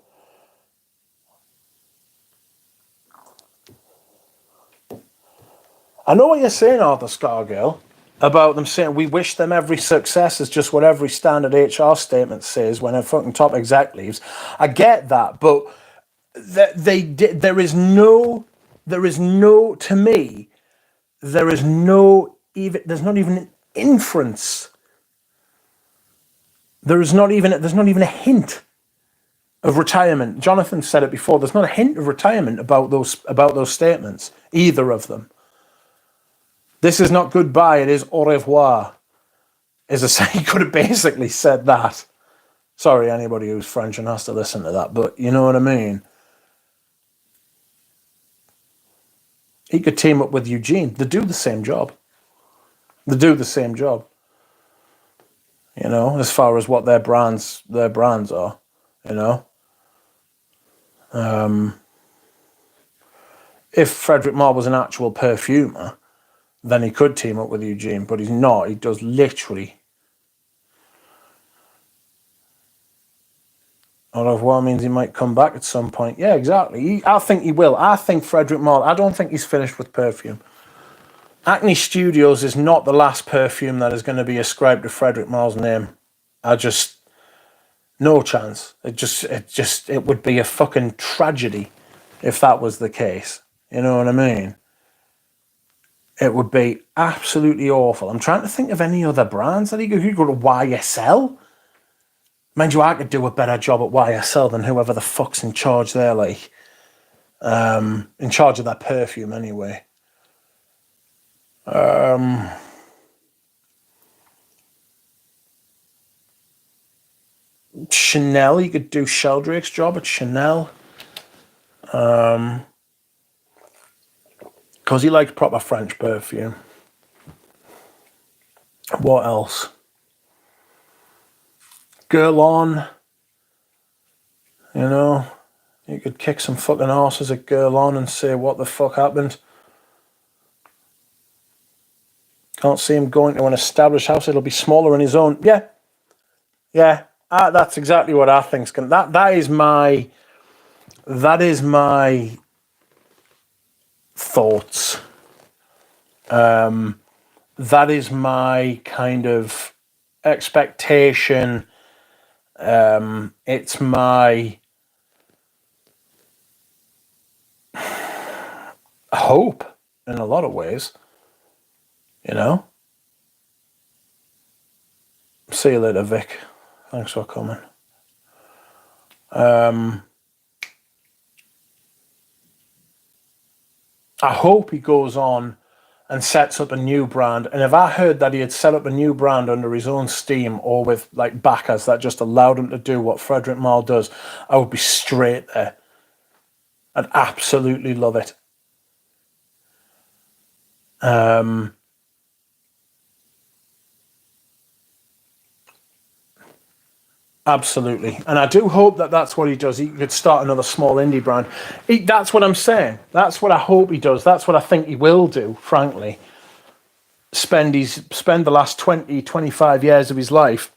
Speaker 1: I know what you're saying, Arthur Scargill, about them saying we wish them every success is just what every standard HR statement says when a fucking top exec leaves. I get that, but there is no, to me, there's not even an inference. There's not even a hint of retirement. Jonathan said it before. There's not a hint of retirement about those statements, either of them. This is not goodbye, it is au revoir. He could have basically said that. Sorry, anybody who's French and has to listen to that, but you know what I mean? He could team up with Eugene. They do the same job. You know, as far as what their brands are, you know. If Frederic Malle was an actual perfumer, then he could team up with Eugene, but he's not. He does literally. Au revoir means he might come back at some point. Yeah, exactly. I think he will. I think Frederic Malle, I don't think he's finished with perfume. Acne Studios is not the last perfume that is going to be ascribed to Frederic Malles' name. No chance. It would be a fucking tragedy if that was the case. You know what I mean? It would be absolutely awful. I'm trying to think of any other brands that he could go to. YSL. Mind you, I could do a better job at YSL than whoever the fuck's in charge there, like. In charge of that perfume, anyway. Chanel, you could do Sheldrake's job at Chanel. Because he likes proper French perfume. What else? Guerlain. You know, you could kick some fucking horses at Guerlain and say what the fuck happened. Can't see him going to an established house. It'll be smaller in his own. Yeah. That's exactly what I think's going. That is my thoughts. That is my kind of expectation. It's my hope in a lot of ways. You know? See you later, Vic. Thanks for coming. I hope he goes on and sets up a new brand. And if I heard that he had set up a new brand under his own steam or with like backers that just allowed him to do what Frederic Malle does, I would be straight there. I'd absolutely love it. Absolutely. And I do hope that that's what he does. He could start another small indie brand. That's what I'm saying. That's what I hope he does. That's what I think he will do, frankly. Spend the last 20, 25 years of his life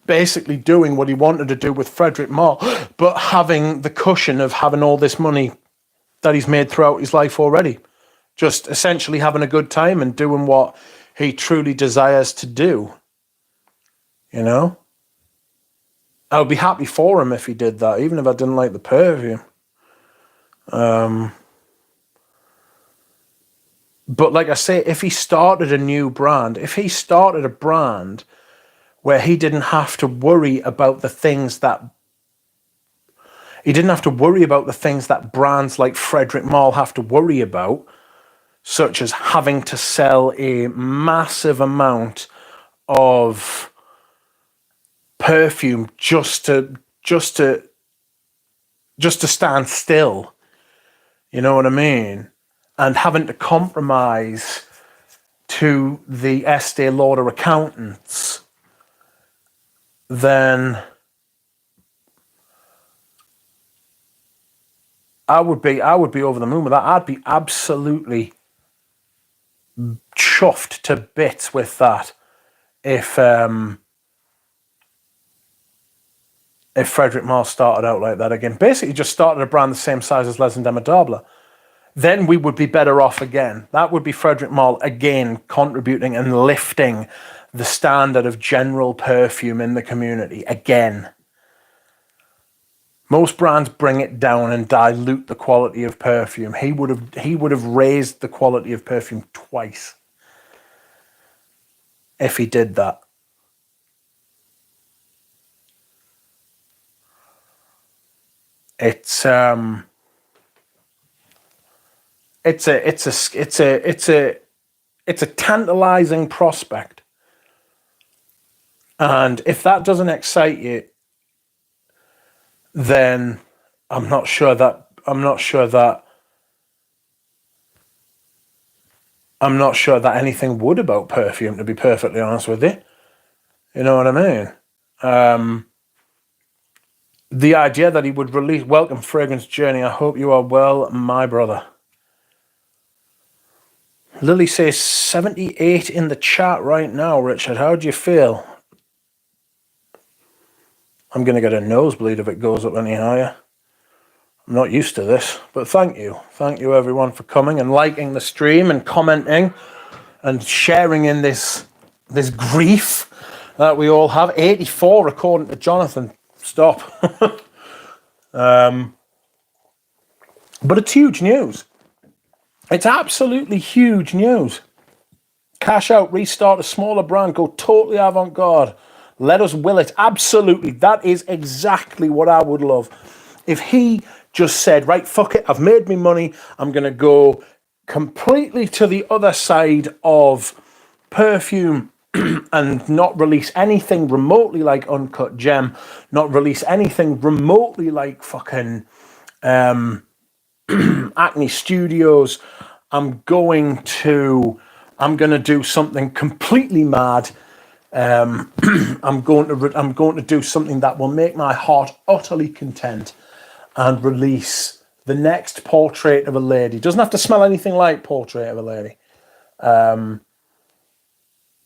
Speaker 1: basically doing what he wanted to do with Frederic Malle, but having the cushion of having all this money that he's made throughout his life already. Just essentially having a good time and doing what he truly desires to do. You know? I would be happy for him if he did that, even if I didn't like the perfume. But like I say, if he started a new brand, if he started a brand where he didn't have to worry about the things that brands like Frederic Malle have to worry about, such as having to sell a massive amount of perfume just to stand still. You know what I mean? And having to compromise to the Estee Lauder accountants, then I would be over the moon with that. I'd be absolutely chuffed to bits with that if Frederic Malle started out like that again. Basically just started a brand the same size as Les Indemitables. Then we would be better off again. That would be Frederic Malle again contributing and lifting the standard of general perfume in the community again. Most brands bring it down and dilute the quality of perfume. He would have raised the quality of perfume twice if he did that. It's a tantalizing prospect. And if that doesn't excite you, then I'm not sure that anything would about perfume, to be perfectly honest with you. You know what I mean? The idea that he would release Welcome Fragrance Journey. I hope you are well, my brother. Lily says 78 in the chat right now, Richard. How do you feel? I'm going to get a nosebleed if it goes up any higher. I'm not used to this, but thank you. Thank you, everyone, for coming and liking the stream and commenting and sharing in this grief that we all have. 84, according to Jonathan. Stop. But it's huge news. It's absolutely huge news. Cash out, restart a smaller brand, go totally avant-garde. Let us will it. Absolutely. That is exactly what I would love. If he just said, right, fuck it, I've made me money, I'm going to go completely to the other side of perfume and not release anything remotely like Uncut Gem, not release anything remotely like fucking Acne Studios. I'm going to do something completely mad. I'm going to do something that will make my heart utterly content and release the next Portrait of a Lady. Doesn't have to smell anything like Portrait of a Lady.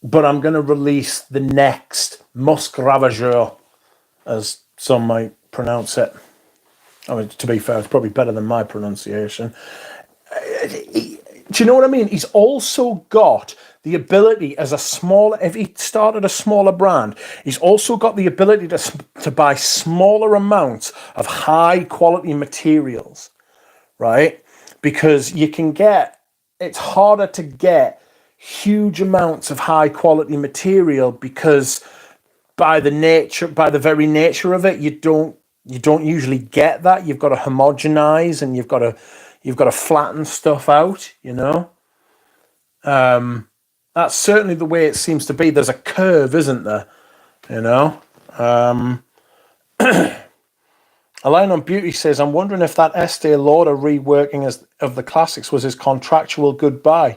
Speaker 1: But I'm going to release the next Musc Ravageur, as some might pronounce it. I mean, to be fair, it's probably better than my pronunciation. Do you know what I mean? He's also got the ability if he started a smaller brand, he's also got the ability to buy smaller amounts of high quality materials, right? Because it's harder to get huge amounts of high quality material because by the very nature of it, you don't usually get that. You've got to homogenize and you've got to flatten stuff out, you know? That's certainly the way it seems to be. There's a curve, isn't there? You know? A line on Beauty says, I'm wondering if that Estee Lauder reworking of the classics was his contractual goodbye.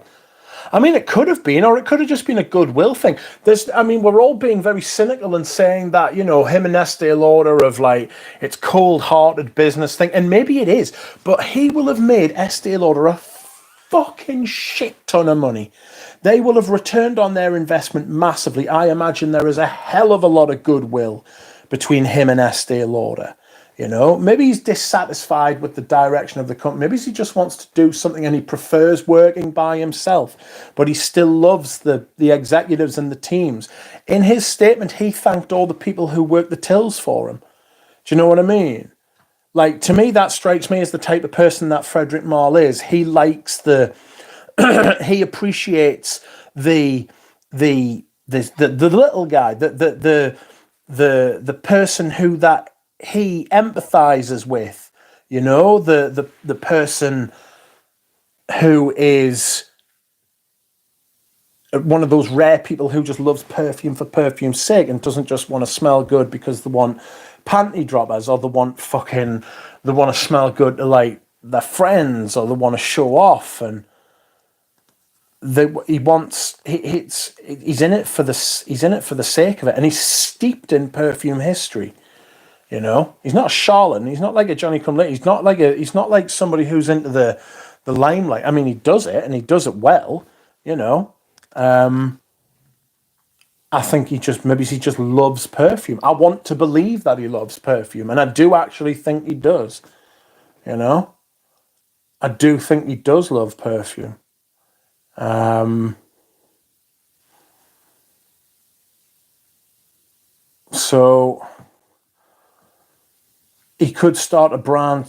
Speaker 1: I mean, it could have been, or it could have just been a goodwill thing. We're all being very cynical and saying that, him and Estee Lauder of like, it's cold-hearted business thing, and maybe it is, but he will have made Estee Lauder a fucking shit ton of money. They will have returned on their investment massively. I imagine there is a hell of a lot of goodwill between him and Estee Lauder. Maybe he's dissatisfied with the direction of the company. Maybe he just wants to do something and he prefers working by himself, but he still loves the executives and the teams. In his statement, he thanked all the people who worked the tills for him. Do you know what I mean? Like, to me, that strikes me as the type of person that Frederic Malle is. He likes he appreciates the little guy, the person who that he empathizes with, the person who is one of those rare people who just loves perfume for perfume's sake and doesn't just want to smell good because they want panty droppers, or they want to smell good to like their friends, or they want to show off, and he's in it for the sake of it, and he's steeped in perfume history. He's not a charlatan. He's not like a Johnny Come Lately. He's not like somebody who's into the limelight. I mean, he does it, and he does it well. I think he just loves perfume. I want to believe that he loves perfume, and I do actually think he does. I do think he does love perfume. So he could start a brand.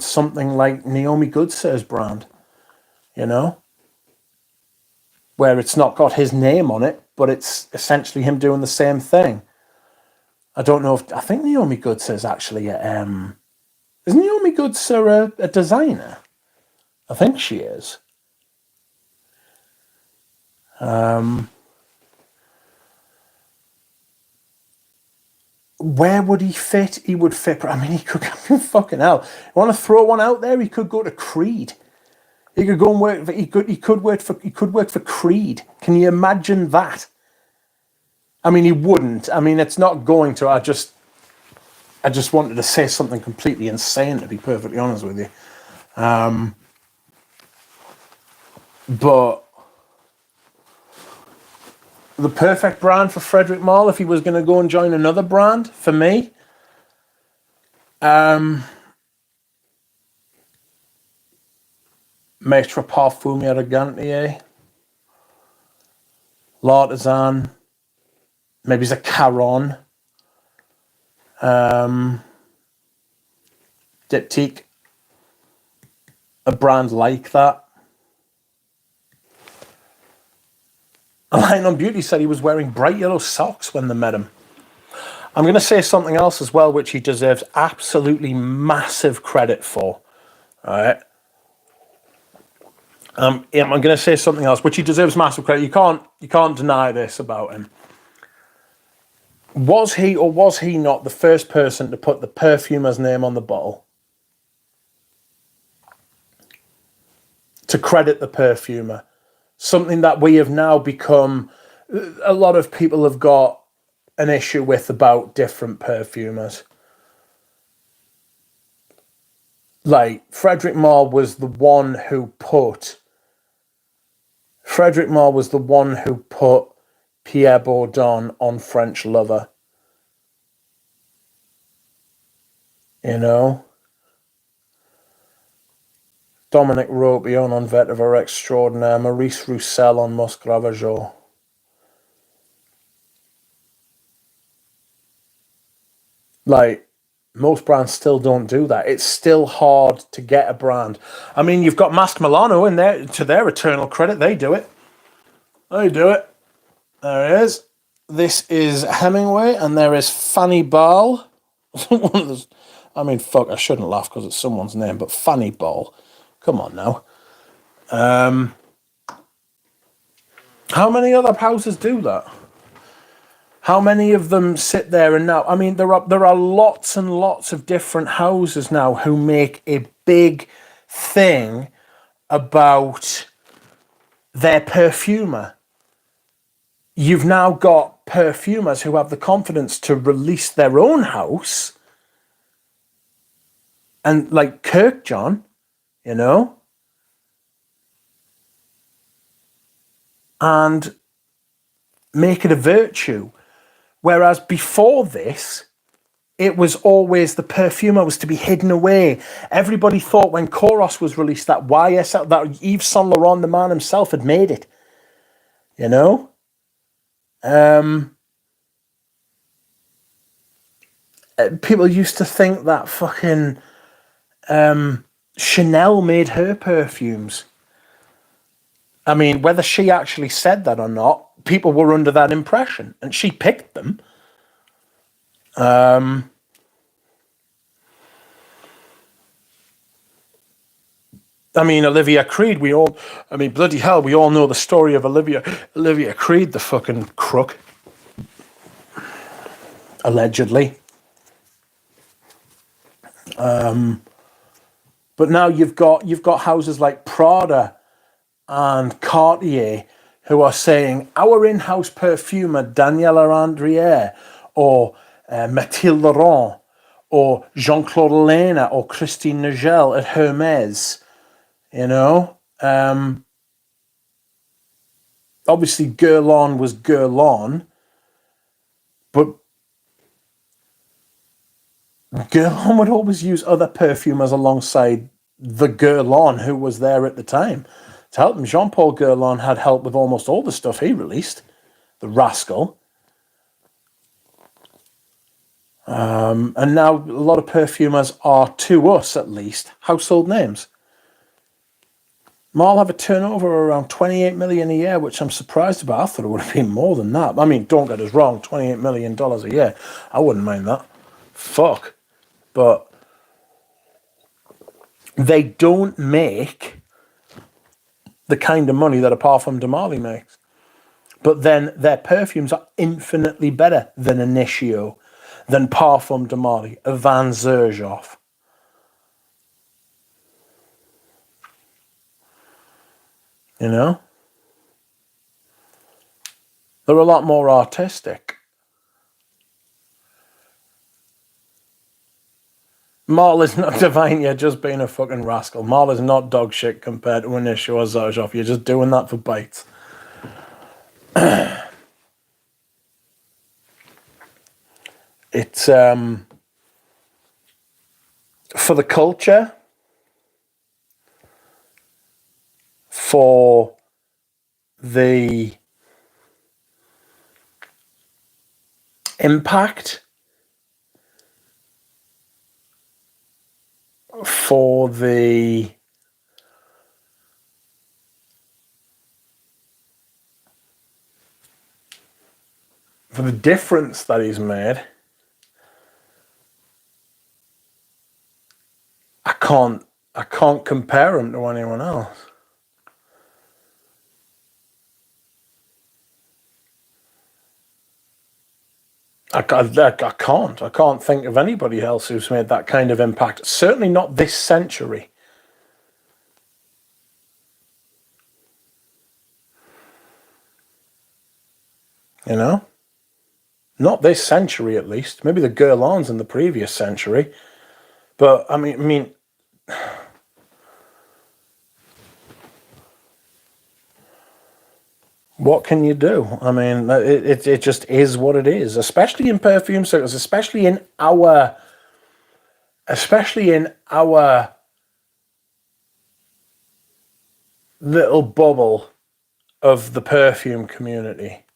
Speaker 1: Something like Naomi Goodser's brand, where it's not got his name on it, but it's essentially him doing the same thing. I don't know I think Naomi Goodser's actually is Naomi Goodser a designer? I think she is. Where would he fit? He would fit. I mean, he could fucking hell. You want to throw one out there? He could go to Creed. He could go and work. He could work for Creed. Can you imagine that? I mean, he wouldn't. I mean, it's not going to. I just wanted to say something completely insane, to be perfectly honest with you. But the perfect brand for Frederic Malle, if he was going to go and join another brand, for me, Maître Parfum Elegante, L'Artisan, maybe it's a Caron, Diptyque, a brand like that. A line on Beauty said he was wearing bright yellow socks when they met him. I'm going to say something else as well, which he deserves absolutely massive credit for. All right. I'm going to say something else, which he deserves massive credit. You can't deny this about him. Was he or was he not the first person to put the perfumer's name on the bottle? To credit the perfumer. Something that we have now become, a lot of people have got an issue with about different perfumers. Like, Frederic Malle was the one who put Pierre Bourdon on French Lover. Dominic Ropion on Vetiver Extraordinaire, Maurice Roussel on Musc Ravageur. Like, most brands still don't do that. It's still hard to get a brand. I mean, you've got Masque Milano in there, to their eternal credit, they do it. There it is. This is Hemingway, and there is Fanny Ball. I mean, fuck, I shouldn't laugh because it's someone's name, but Fanny Ball. Come on now. How many other houses do that? How many of them sit there and now? I mean, there are lots and lots of different houses now who make a big thing about their perfumer. You've now got perfumers who have the confidence to release their own house, and like Kirkjohn, you know, and make it a virtue. Whereas before this, it was always the perfumer was to be hidden away. Everybody thought when Koros was released that YSL, that Yves Saint Laurent, the man himself, had made it. You know? People used to think that fucking Chanel made her perfumes. I mean, whether she actually said that or not, people were under that impression, and she picked them. I mean, Olivia Creed, bloody hell, we all know the story of Olivia Creed, the fucking crook. Allegedly. But now you've got houses like Prada and Cartier who are saying our in-house perfumer Daniela Andrier or Mathilde Laurent or Jean-Claude Elena or Christine Nagel at Hermes, you know. Obviously Guerlain was Guerlain, but Guerlain would always use other perfumers alongside the Guerlain who was there at the time to help him. Jean-Paul Guerlain had help with almost all the stuff he released, the rascal. And now a lot of perfumers are, to us at least, household names. Malle have a turnover around 28 million a year, which I'm surprised about. I thought it would have been more than that. I mean, don't get us wrong, $28 million a year. I wouldn't mind that. Fuck. But they don't make the kind of money that a Parfum de Marly makes. But then their perfumes are infinitely better than Initio, than Parfum de Marly, a Van Zerjoff. You know? They're a lot more artistic. Malle is not divine, you're just being a fucking rascal. Malle is not dog shit compared to Initio or Zerjoff. You're just doing that for bites. It's for the culture, for the impact, for the difference that he's made. I can't compare him to anyone else. I can't think of anybody else who's made that kind of impact. Certainly not this century. You know? Not this century, at least. Maybe the Guerlains in the previous century. But, I mean... What can you do? I mean, it just is what it is, especially in perfume circles, especially in our little bubble of the perfume community.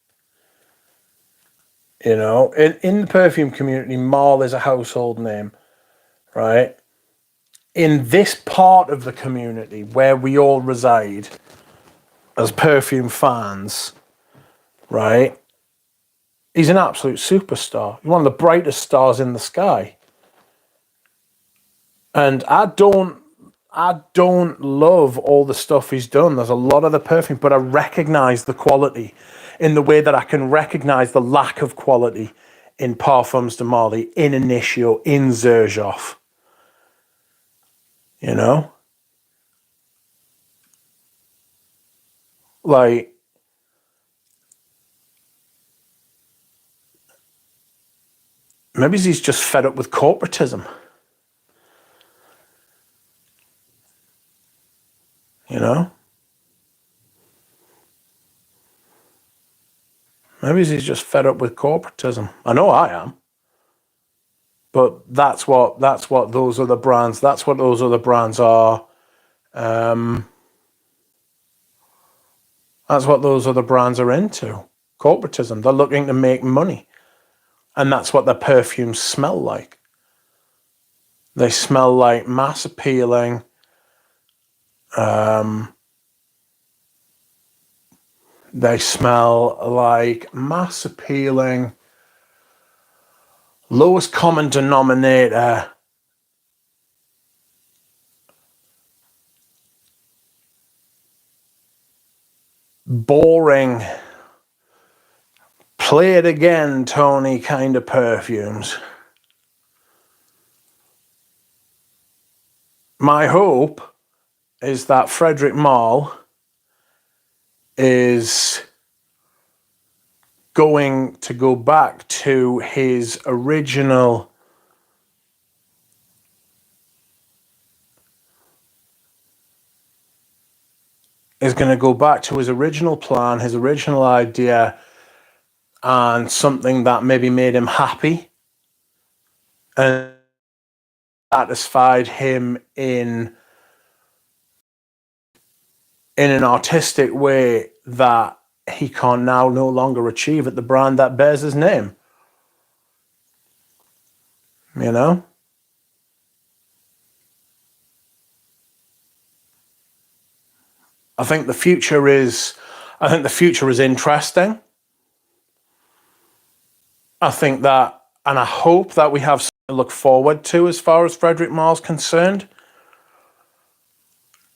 Speaker 1: You know, in the perfume community, Malle is a household name, right? In this part of the community where we all reside as perfume fans, right? He's an absolute superstar. He's one of the brightest stars in the sky. And I don't love all the stuff he's done. There's a lot of the perfume, but I recognize the quality. in the way that I can recognize the lack of quality in Parfums de Marly, in Initio, in Xerjoff. You know? Like, maybe he's just fed up with corporatism. You know? Maybe he's just fed up with corporatism. I know I am. But that's what those other brands are. That's what those other brands are into. Corporatism. They're looking to make money. And that's what their perfumes smell like. They smell like mass appealing. They smell like mass appealing, lowest common denominator, boring, play it again, Tony kind of perfumes. My hope is that Frederic Malle is going to go back to his original plan, his original idea, and something that maybe made him happy and satisfied him in an artistic way that he can now no longer achieve at the brand that bears his name. You know? I think the future is interesting. I think that, and I hope that we have something to look forward to as far as Frederic Malles is concerned,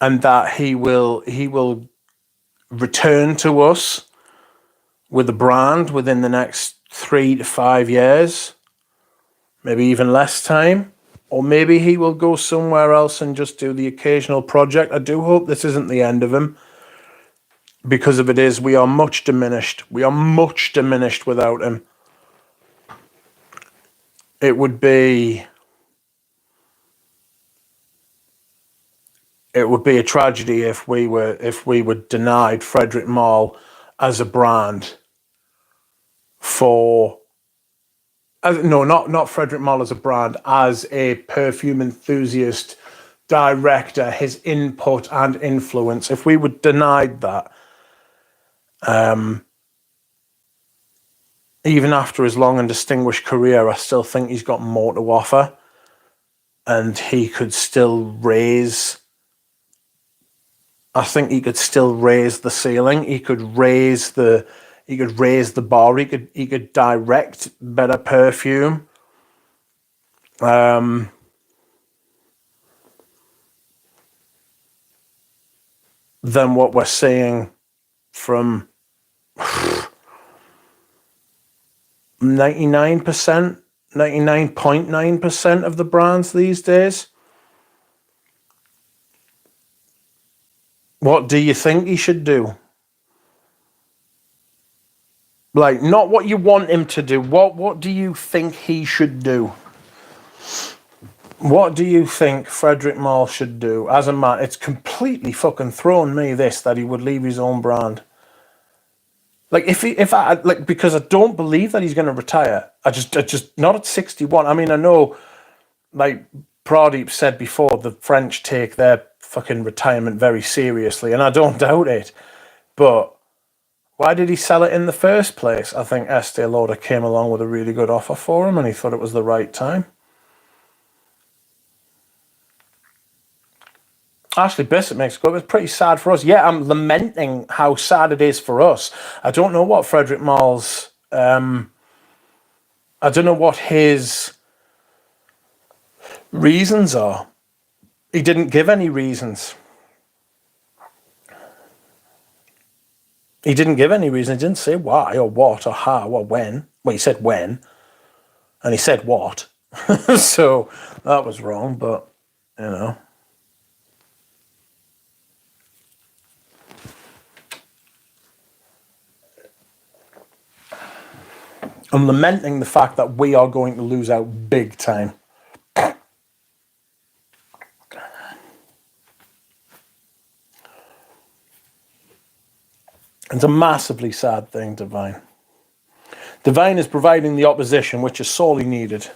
Speaker 1: and that he will return to us with a brand within the next 3 to 5 years, maybe even less time, or maybe he will go somewhere else and just do the occasional project. I do hope this isn't the end of him, because if it is, we are much diminished. We are much diminished without him. It would be a tragedy if we were denied Frederic Malle as a brand not Frederic Malle as a brand, as a perfume enthusiast, director, his input and influence. If we were denied that, even after his long and distinguished career, I still think he's got more to offer, and he could still raise. I think he could still raise the ceiling. He could raise the bar. He could direct better perfume. Than what we're seeing from 99.9% of the brands these days. What do you think he should do? Like, not what you want him to do. What do you think he should do? What do you think Frederic Malle should do as a man? It's completely fucking thrown me this, that he would leave his own brand. Like, because I don't believe that he's going to retire. I just not at 61. I mean, I know, like Pradeep said before, the French take their fucking retirement very seriously, and I don't doubt it. But why did he sell it in the first place? I think Estee Lauder came along with a really good offer for him, and he thought it was the right time. Ashley Bissett makes it good. It's pretty sad for us. Yeah, I'm lamenting how sad it is for us. I don't know what Frederic Malles. I don't know what his reasons are. He didn't give any reasons. He didn't give any reason. He didn't say why or what or how or when. Well, he said when, and he said what. So that was wrong, but, you know. I'm lamenting the fact that we are going to lose out big time. It's a massively sad thing, Divine. Divine is providing the opposition, which is sorely needed,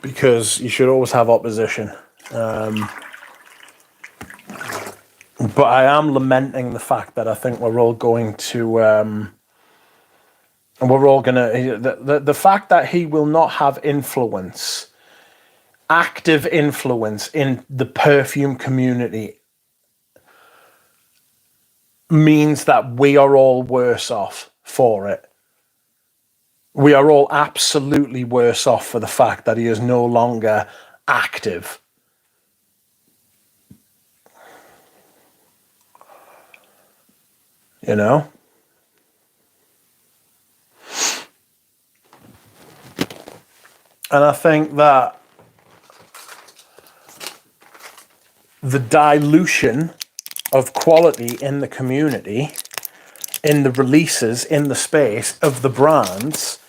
Speaker 1: because you should always have opposition. But I am lamenting the fact that I think we're all going to, the fact that he will not have influence, active influence in the perfume community means that we are all worse off for it. We are all absolutely worse off for the fact that he is no longer active. You know? And I think that the dilution of quality in the community, in the releases, in the space of the brands,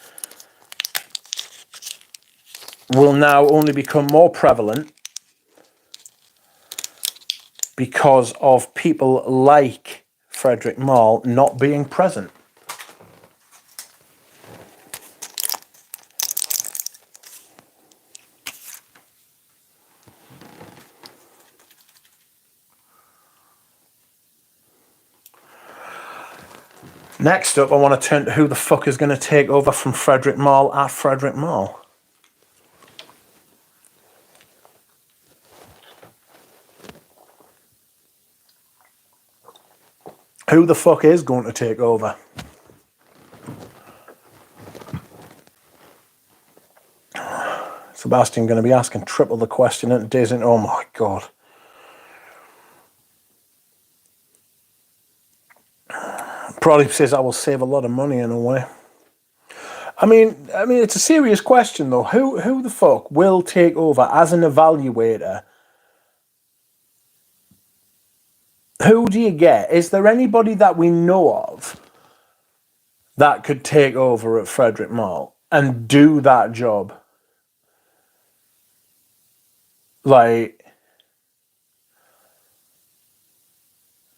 Speaker 1: will now only become more prevalent because of people like Frederic Malle not being present. Next up, I want to turn to who the fuck is going to take over from Frederic Malle at Frederic Malle. Who the fuck is going to take over? Sebastian going to be asking triple the question at days in. Oh my God. Probably says I will save a lot of money in a way. I mean, it's a serious question though. Who the fuck will take over as an evaluator? Who do you get? Is there anybody that we know of that could take over at Frederic Malle and do that job? Like,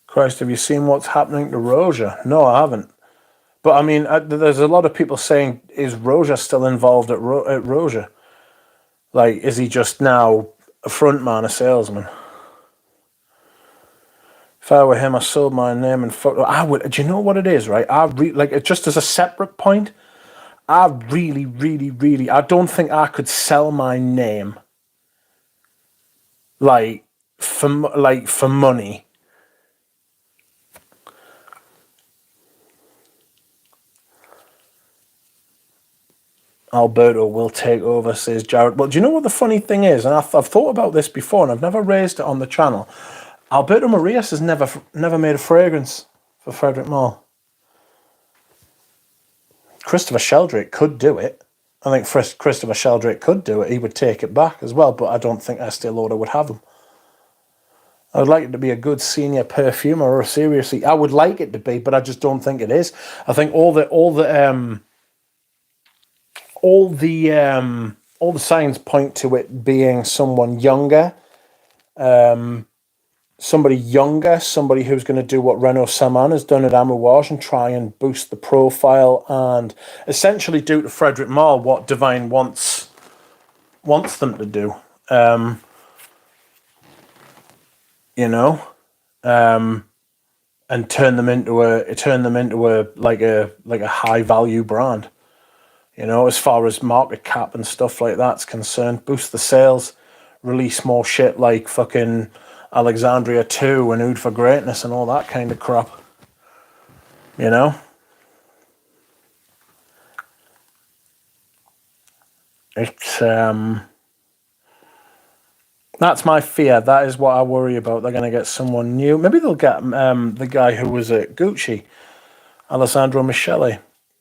Speaker 1: Christ, have you seen what's happening to Roja? No, I haven't. But I mean, there's a lot of people saying, is Roja still involved at Roja? Like, is he just now a front man, a salesman? If I were him, I sold my name and photo. I would. Do you know what it is, right? Just as a separate point, I really, really, really, I don't think I could sell my name for money. Alberto will take over, says Jared. Well, do you know what the funny thing is? And I've thought about this before, and I've never raised it on the channel. Alberto Marias has never made a fragrance for Frederic Malle. Christopher Sheldrake could do it. I think Christopher Sheldrake could do it. He would take it back as well, but I don't think Estee Lauder would have him. I would like it to be a good senior perfumer, or seriously, I would like it to be, but I just don't think it is. I think all the signs point to it being someone younger, somebody who's going to do what Renaud Saman has done at Amouage and try and boost the profile and essentially do to Frederic Malle what Divine wants them to do. And turn them into a high value brand. As far as market cap and stuff like that's concerned, boost the sales, release more shit like fucking Alexandria 2 and Oud for Greatness and all that kind of crap. It's That's my fear. That is what I worry about. They're going to get someone new. Maybe they'll get the guy who was at Gucci, Alessandro Michele.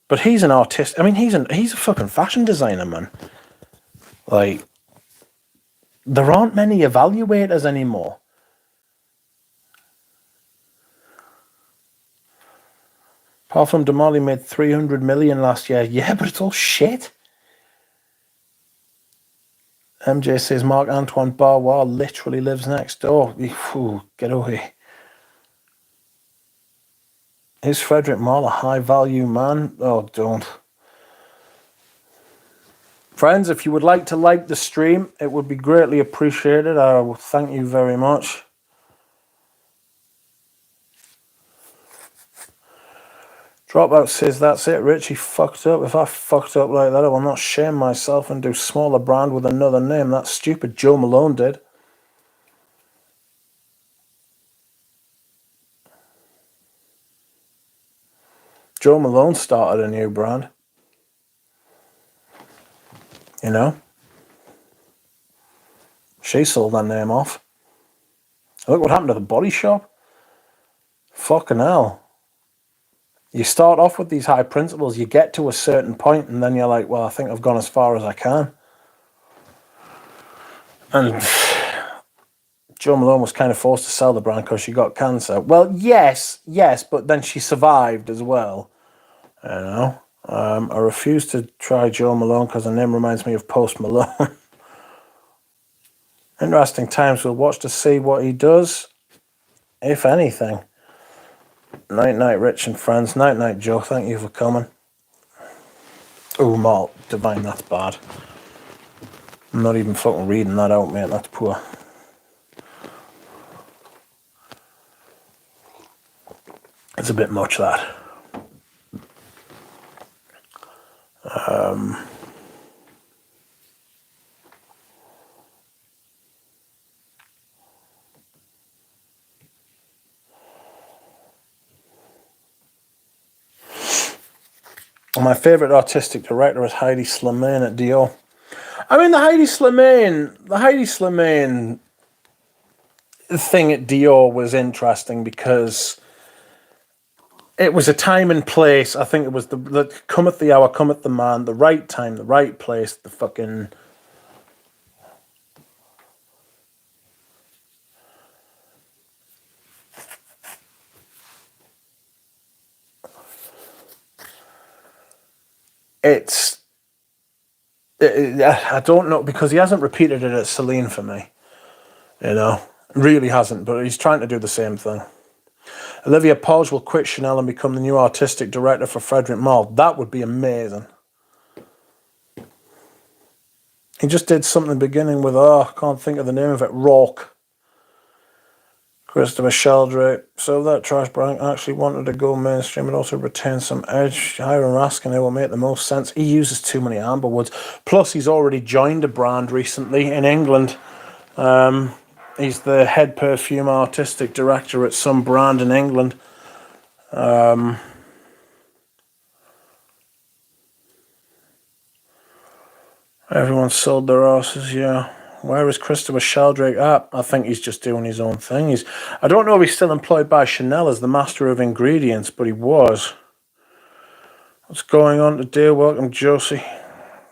Speaker 1: But he's an artist. I mean, he's a fucking fashion designer, man. Like, there aren't many evaluators anymore. Apart from Damali made 300 million last year. Yeah, but it's all shit. MJ says Marc-Antoine Barrois literally lives next door. Ooh, get away. Is Frederic Malle a high-value man? Oh, don't. Friends, if you would like to like the stream, it would be greatly appreciated. I will thank you very much. Dropout says, that's it, Richie fucked up. If I fucked up like that, I will not shame myself and do smaller brand with another name. That's stupid. Joe Malone did. Joe Malone started a new brand. You know? She sold that name off. Look what happened to the Body Shop. Fucking hell. You start off with these high principles, you get to a certain point, and then you're like, well, I think I've gone as far as I can. And Joe Malone was kind of forced to sell the brand because she got cancer. Well, yes, but then she survived as well. You know? I refuse to try Joe Malone because the name reminds me of Post Malone. Interesting times. We'll watch to see what he does, if anything. Night, night, Rich and friends. Night, night, Joe. Thank you for coming. Oh, Malt. Divine, that's bad. I'm not even fucking reading that out, mate. That's poor. It's a bit much, that. My favourite artistic director is Heidi Slimane at Dior. I mean, the Heidi Slimane thing at Dior was interesting because it was a time and place. I think it was the cometh the hour, cometh the man, the right time, the right place, the fucking... I don't know, because he hasn't repeated it at Celine for me. You know? Really hasn't, but he's trying to do the same thing. Olivia Podge will quit Chanel and become the new artistic director for Frederic Malle. That would be amazing. He just did something beginning with, I can't think of the name of it, Rourke. Christopher Sheldrake. So that trash brand actually wanted to go mainstream and also retain some edge. Hiram Raskin, it will make the most sense. He uses too many amber woods. Plus, he's already joined a brand recently in England. He's the head perfume artistic director at some brand in England. Everyone sold their asses, yeah. Where is Christopher Sheldrake at? I think he's just doing his own thing. I don't know if he's still employed by Chanel as the master of ingredients, but he was. What's going on today? Welcome, Josie.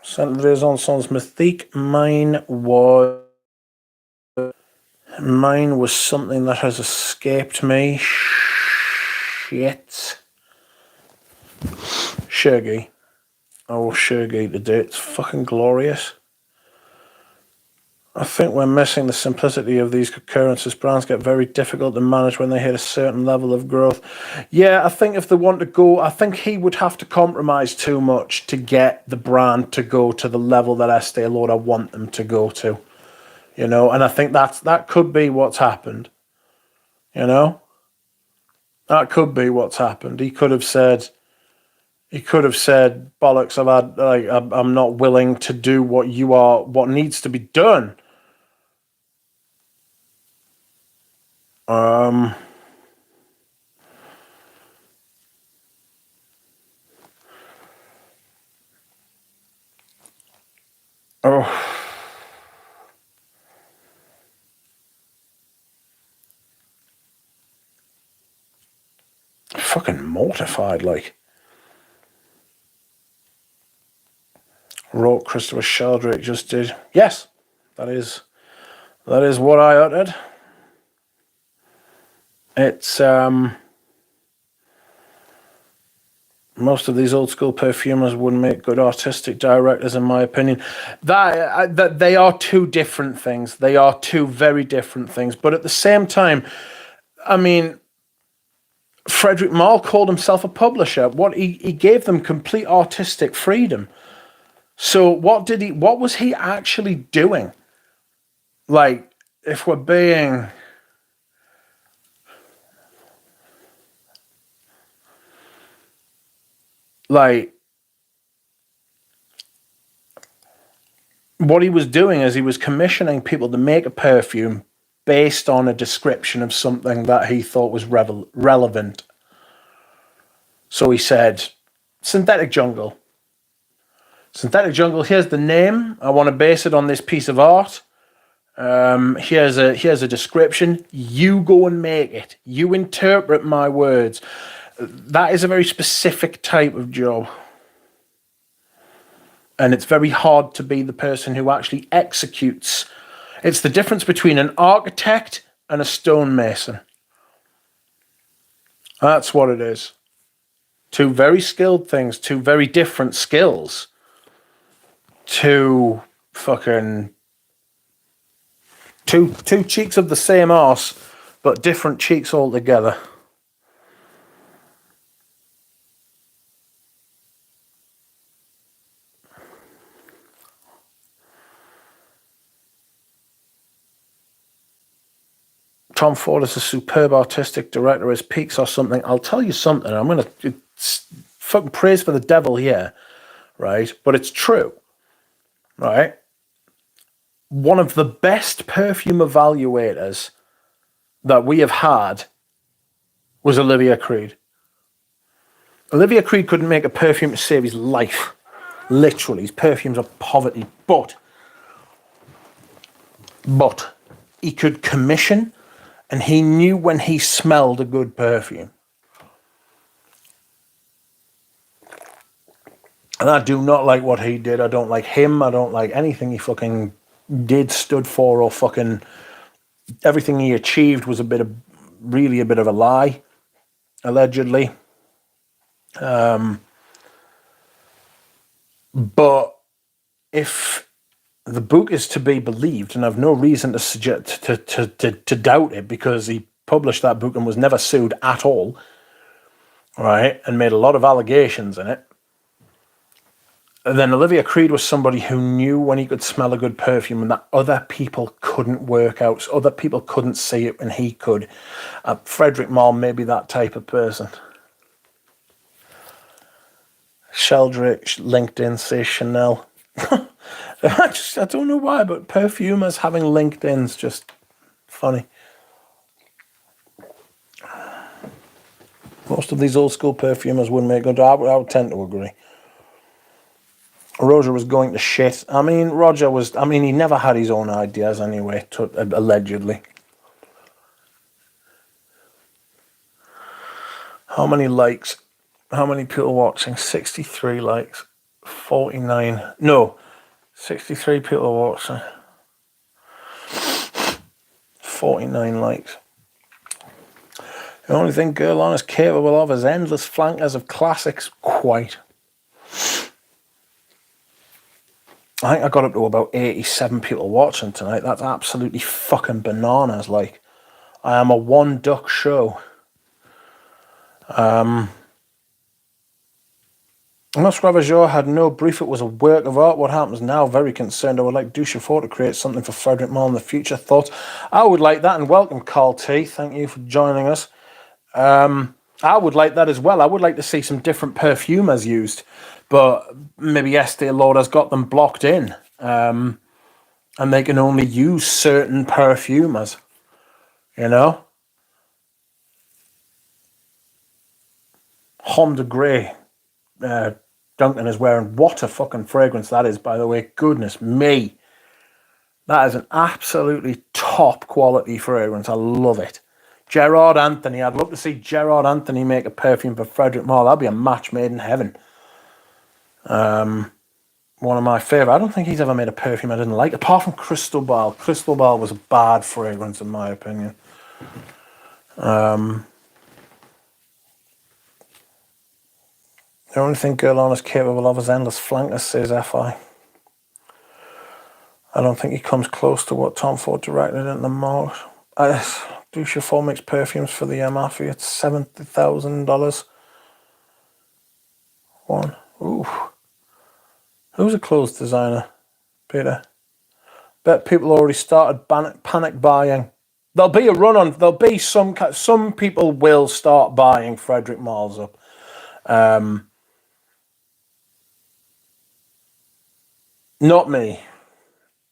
Speaker 1: Saint Liaison Sons Mythique. Mine was something that has escaped me. Shit. Shergy. Oh, Shergy today. It's fucking glorious. I think we're missing the simplicity of these occurrences. Brands get very difficult to manage when they hit a certain level of growth. Yeah, I think if they want to go, I think he would have to compromise too much to get the brand to go to the level that Estee Lauder want them to go to. You know, and I think that could be what's happened. You know? That could be what's happened. He could have said, bollocks, I'm not willing to do what needs to be done. Oh. fucking mortified, like. Wrote Christopher Sheldrake just did. Yes, that is what I uttered. It's most of these old school perfumers wouldn't make good artistic directors, in my opinion. That they are two different things. They are two very different things. But at the same time, I mean, Frederic Malle called himself a publisher. He gave them complete artistic freedom. So what was he actually doing? Like, if we're being like, what he was doing is he was commissioning people to make a perfume based on a description of something that he thought was relevant. So he said, synthetic jungle. Synthetic jungle, here's the name. I want to base it on this piece of art. Here's a description. You go and make it. You interpret my words. That is a very specific type of job. And it's very hard to be the person who actually executes. It's the difference between an architect and a stonemason. That's what it is. Two very skilled things, two very different skills. Two cheeks of the same arse, but different cheeks altogether. Tom Ford is a superb artistic director. His peaks or something. I'll tell you something. I'm going to fucking praise for the devil here, right? But it's true, right? One of the best perfume evaluators that we have had was Olivia Creed. Olivia Creed couldn't make a perfume to save his life. Literally, his perfumes are poverty. But he could commission, and he knew when he smelled a good perfume. And I do not like what he did. I don't like him. I don't like anything he fucking did, stood for, or fucking everything he achieved was a bit of a lie, allegedly. But if the book is to be believed, and I've no reason to suggest to doubt it, because he published that book and was never sued at all, right, and made a lot of allegations in it, then Olivia Creed was somebody who knew when he could smell a good perfume and that other people couldn't work out, so other people couldn't see it and he could. Frederic Malle may be that type of person. Sheldrake, LinkedIn, says Chanel. I don't know why, but perfumers having LinkedIn's just funny. Most of these old school perfumers wouldn't make good. I would tend to agree. Roger was going to shit. I mean, he never had his own ideas anyway, allegedly. How many likes? How many people watching? 63 likes. 49. No. 63 people watching. 49 likes. The only thing Girl On is capable of is endless flankers of classics. Quite. I think I got up to about 87 people watching tonight. That's absolutely fucking bananas. Like, I am a one duck show. Unless Ravageur had no brief, it was a work of art. What happens now? Very concerned. I would like Duchefort to create something for Frederic Malle in the future. Thoughts? I would like that, and welcome, Carl T. Thank you for joining us. I would like that as well. I would like to see some different perfumers used, but maybe Estee Lauder's got them blocked in, and they can only use certain perfumers, you know? Homme de Grey, Duncan is wearing. What a fucking fragrance that is, by the way. Goodness me. That is an absolutely top quality fragrance. I love it. Gerard Anthony. I'd love to see Gerard Anthony make a perfume for Frederic Malle. That'd be a match made in heaven. One of my favourite. I don't think he's ever made a perfume I didn't like, apart from Cristobal. Cristobal was a bad fragrance, in my opinion. The only thing Guerlain is capable of is endless flankers, says FI. I don't think he comes close to what Tom Ford directed in the market. Duchefort makes perfumes for the Mafia. It's $70,000. One. Ooh. Who's a clothes designer, Peter? Bet people already started panic buying. There'll be a run on. There'll be some people will start buying Frederic Malles up. Not me.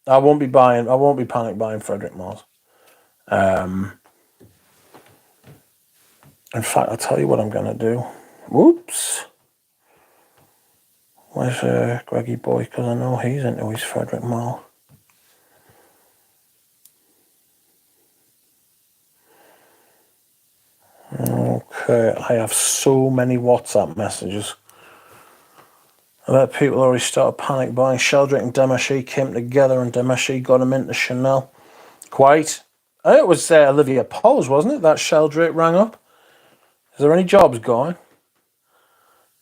Speaker 1: I won't be panic buying Frederic Malles. In fact, I'll tell you what I'm gonna do. Whoops. Where's Greggy boy? Because I know he's into his Frederic Malle. Okay, I have so many WhatsApp messages. I bet people already started panic buying. Sheldrake and Demachy came together and Demachy got him into Chanel. Quite. It was Olivia Poles, wasn't it? That Sheldrake rang up. Is there any jobs going?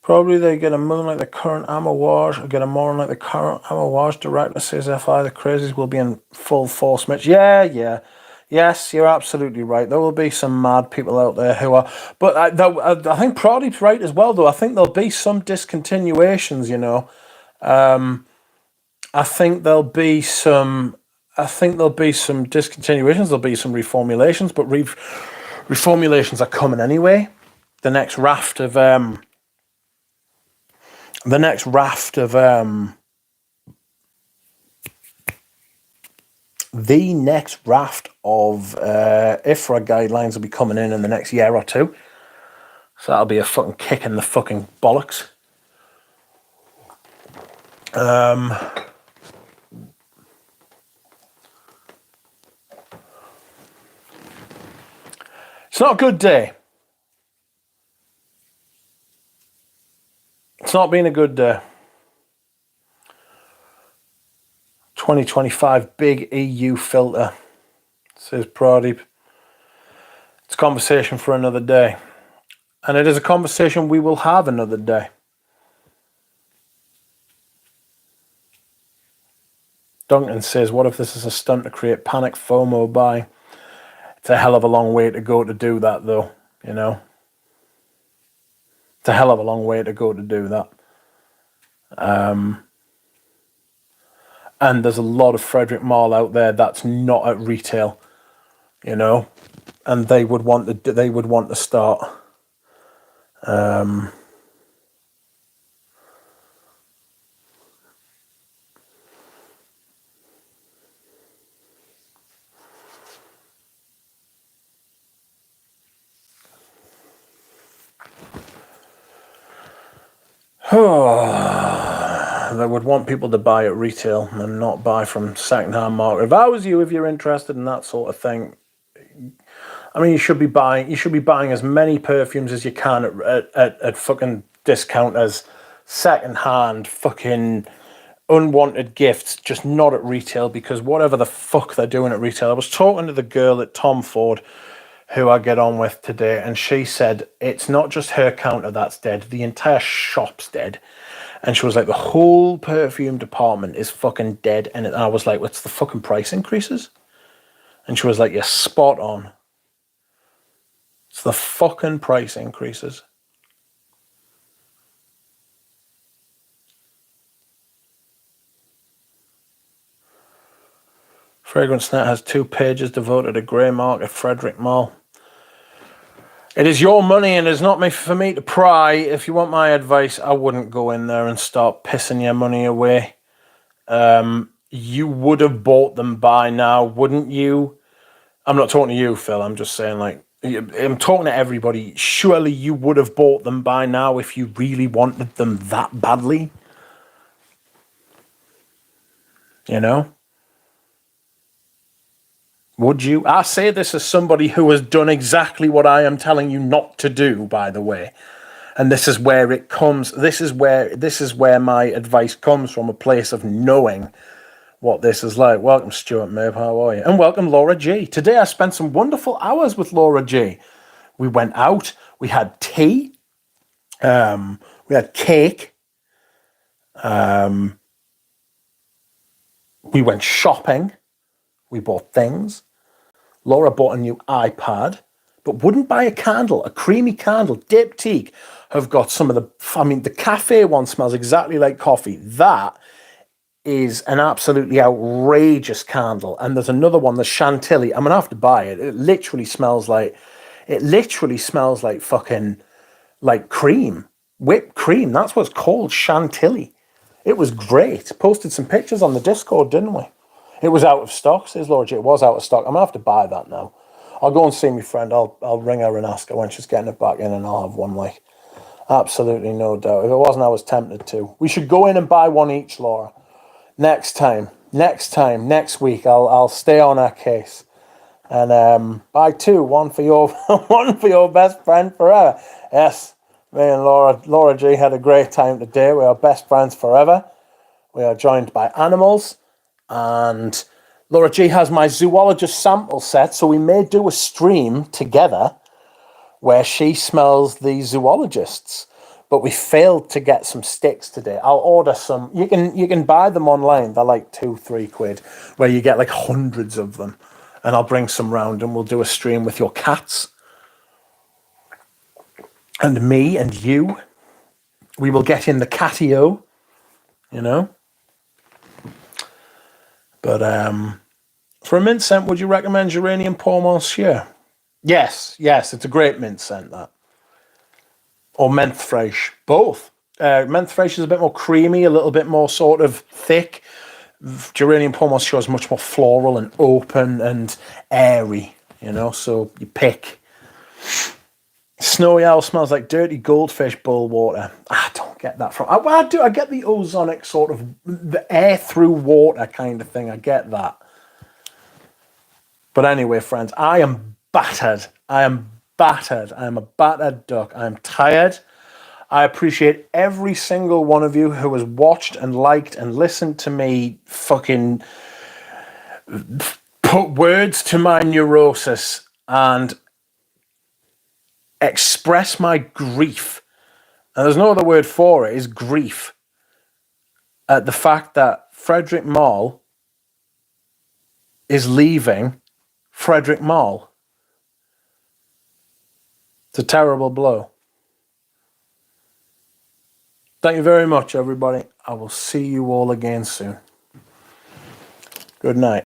Speaker 1: Probably they get a moon like the current Amouage, or get a morning like the current Amouage director, says FI. The crazies will be in full force, Mitch. Yeah. Yes, you're absolutely right. There will be some mad people out there who are... But I think Pradeep's right as well, though. I think there'll be some discontinuations, you know. I think there'll be some discontinuations. There'll be some reformulations, but reformulations are coming anyway. The next raft of IFRA guidelines will be coming in the next year or two. So that'll be a fucking kick in the fucking bollocks. It's not a good day. It's not been a good day. 2025 big EU filter, says Pradeep. It's a conversation for another day. And it is a conversation we will have another day. Duncan says, what if this is a stunt to create panic FOMO buying? It's a hell of a long way to go to do that, though, you know. It's a hell of a long way to go to do that. And there's a lot of Frederic Malle out there that's not at retail, you know, and they would want to start. They would want people to buy at retail and not buy from second-hand market. If I was you, if you're interested in that sort of thing, I mean, you should be buying as many perfumes as you can at fucking discount as second-hand fucking unwanted gifts, just not at retail, because whatever the fuck they're doing at retail. I was talking to the girl at Tom Ford who I get on with today, and she said it's not just her counter that's dead, the entire shop's dead. And she was like, the whole perfume department is fucking dead. And I was like, what's the fucking price increases? And she was like, you're spot on. It's the fucking price increases. Fragrance Net has 2 pages devoted to grey market Frederic Malle. It is your money and it's not for me to pry. If you want my advice, I wouldn't go in there and start pissing your money away. You would have bought them by now, wouldn't you? I'm not talking to you, Phil. I'm just saying, like, I'm talking to everybody. Surely you would have bought them by now if you really wanted them that badly. You know? Would you? I say this as somebody who has done exactly what I am telling you not to do, by the way. And this is where it comes. This is where my advice comes from, a place of knowing what this is like. Welcome, Stuart Merv. How are you? And welcome, Laura G. Today I spent some wonderful hours with Laura G. We went out. We had tea. We had cake. We went shopping. We bought things. Laura bought a new iPad, but wouldn't buy a candle, a creamy candle. Diptyque have got some of the cafe one smells exactly like coffee. That is an absolutely outrageous candle. And there's another one, the Chantilly. I'm going to have to buy it. It literally smells like fucking, like cream, whipped cream. That's what's called, Chantilly. It was great. Posted some pictures on the Discord, didn't we? It was out of stock, says Laura G. It was out of stock. I'm going to have to buy that now. I'll go and see my friend. I'll ring her and ask her when she's getting it back in, and I'll have one, like. Absolutely no doubt. If it wasn't, I was tempted to. We should go in and buy one each, Laura. Next week, I'll stay on our case. And buy two, one for your best friend forever. Yes, me and Laura G had a great time today. We are best friends forever. We are joined by animals. And Laura G has my zoologist sample set, so we may do a stream together where she smells the zoologists. But we failed to get some sticks today. I'll order some. You can buy them online. They're like £2-3, where you get like hundreds of them. And I'll bring some round and we'll do a stream with your cats. And me and you. We will get in the catio, you know. But for a mint scent, would you recommend Geranium Pour Monsieur? Yes, it's a great mint scent, that. Or menthe fresh, both. Menthe fresh is a bit more creamy, a little bit more sort of thick. Geranium Pour Monsieur is much more floral and open and airy, you know, so you pick. Snowy Owl smells like dirty goldfish bowl water. I don't get that from... I do. I get the ozonic sort of, the air through water kind of thing. I get that. But anyway, friends, I am battered. I am a battered duck. I'm tired. I appreciate every single one of you who has watched and liked and listened to me fucking put words to my neurosis and express my grief. And there's no other word for it, is grief. At the fact that Frederic Malle is leaving Frederic Malle. It's a terrible blow. Thank you very much, everybody. I will see you all again soon. Good night.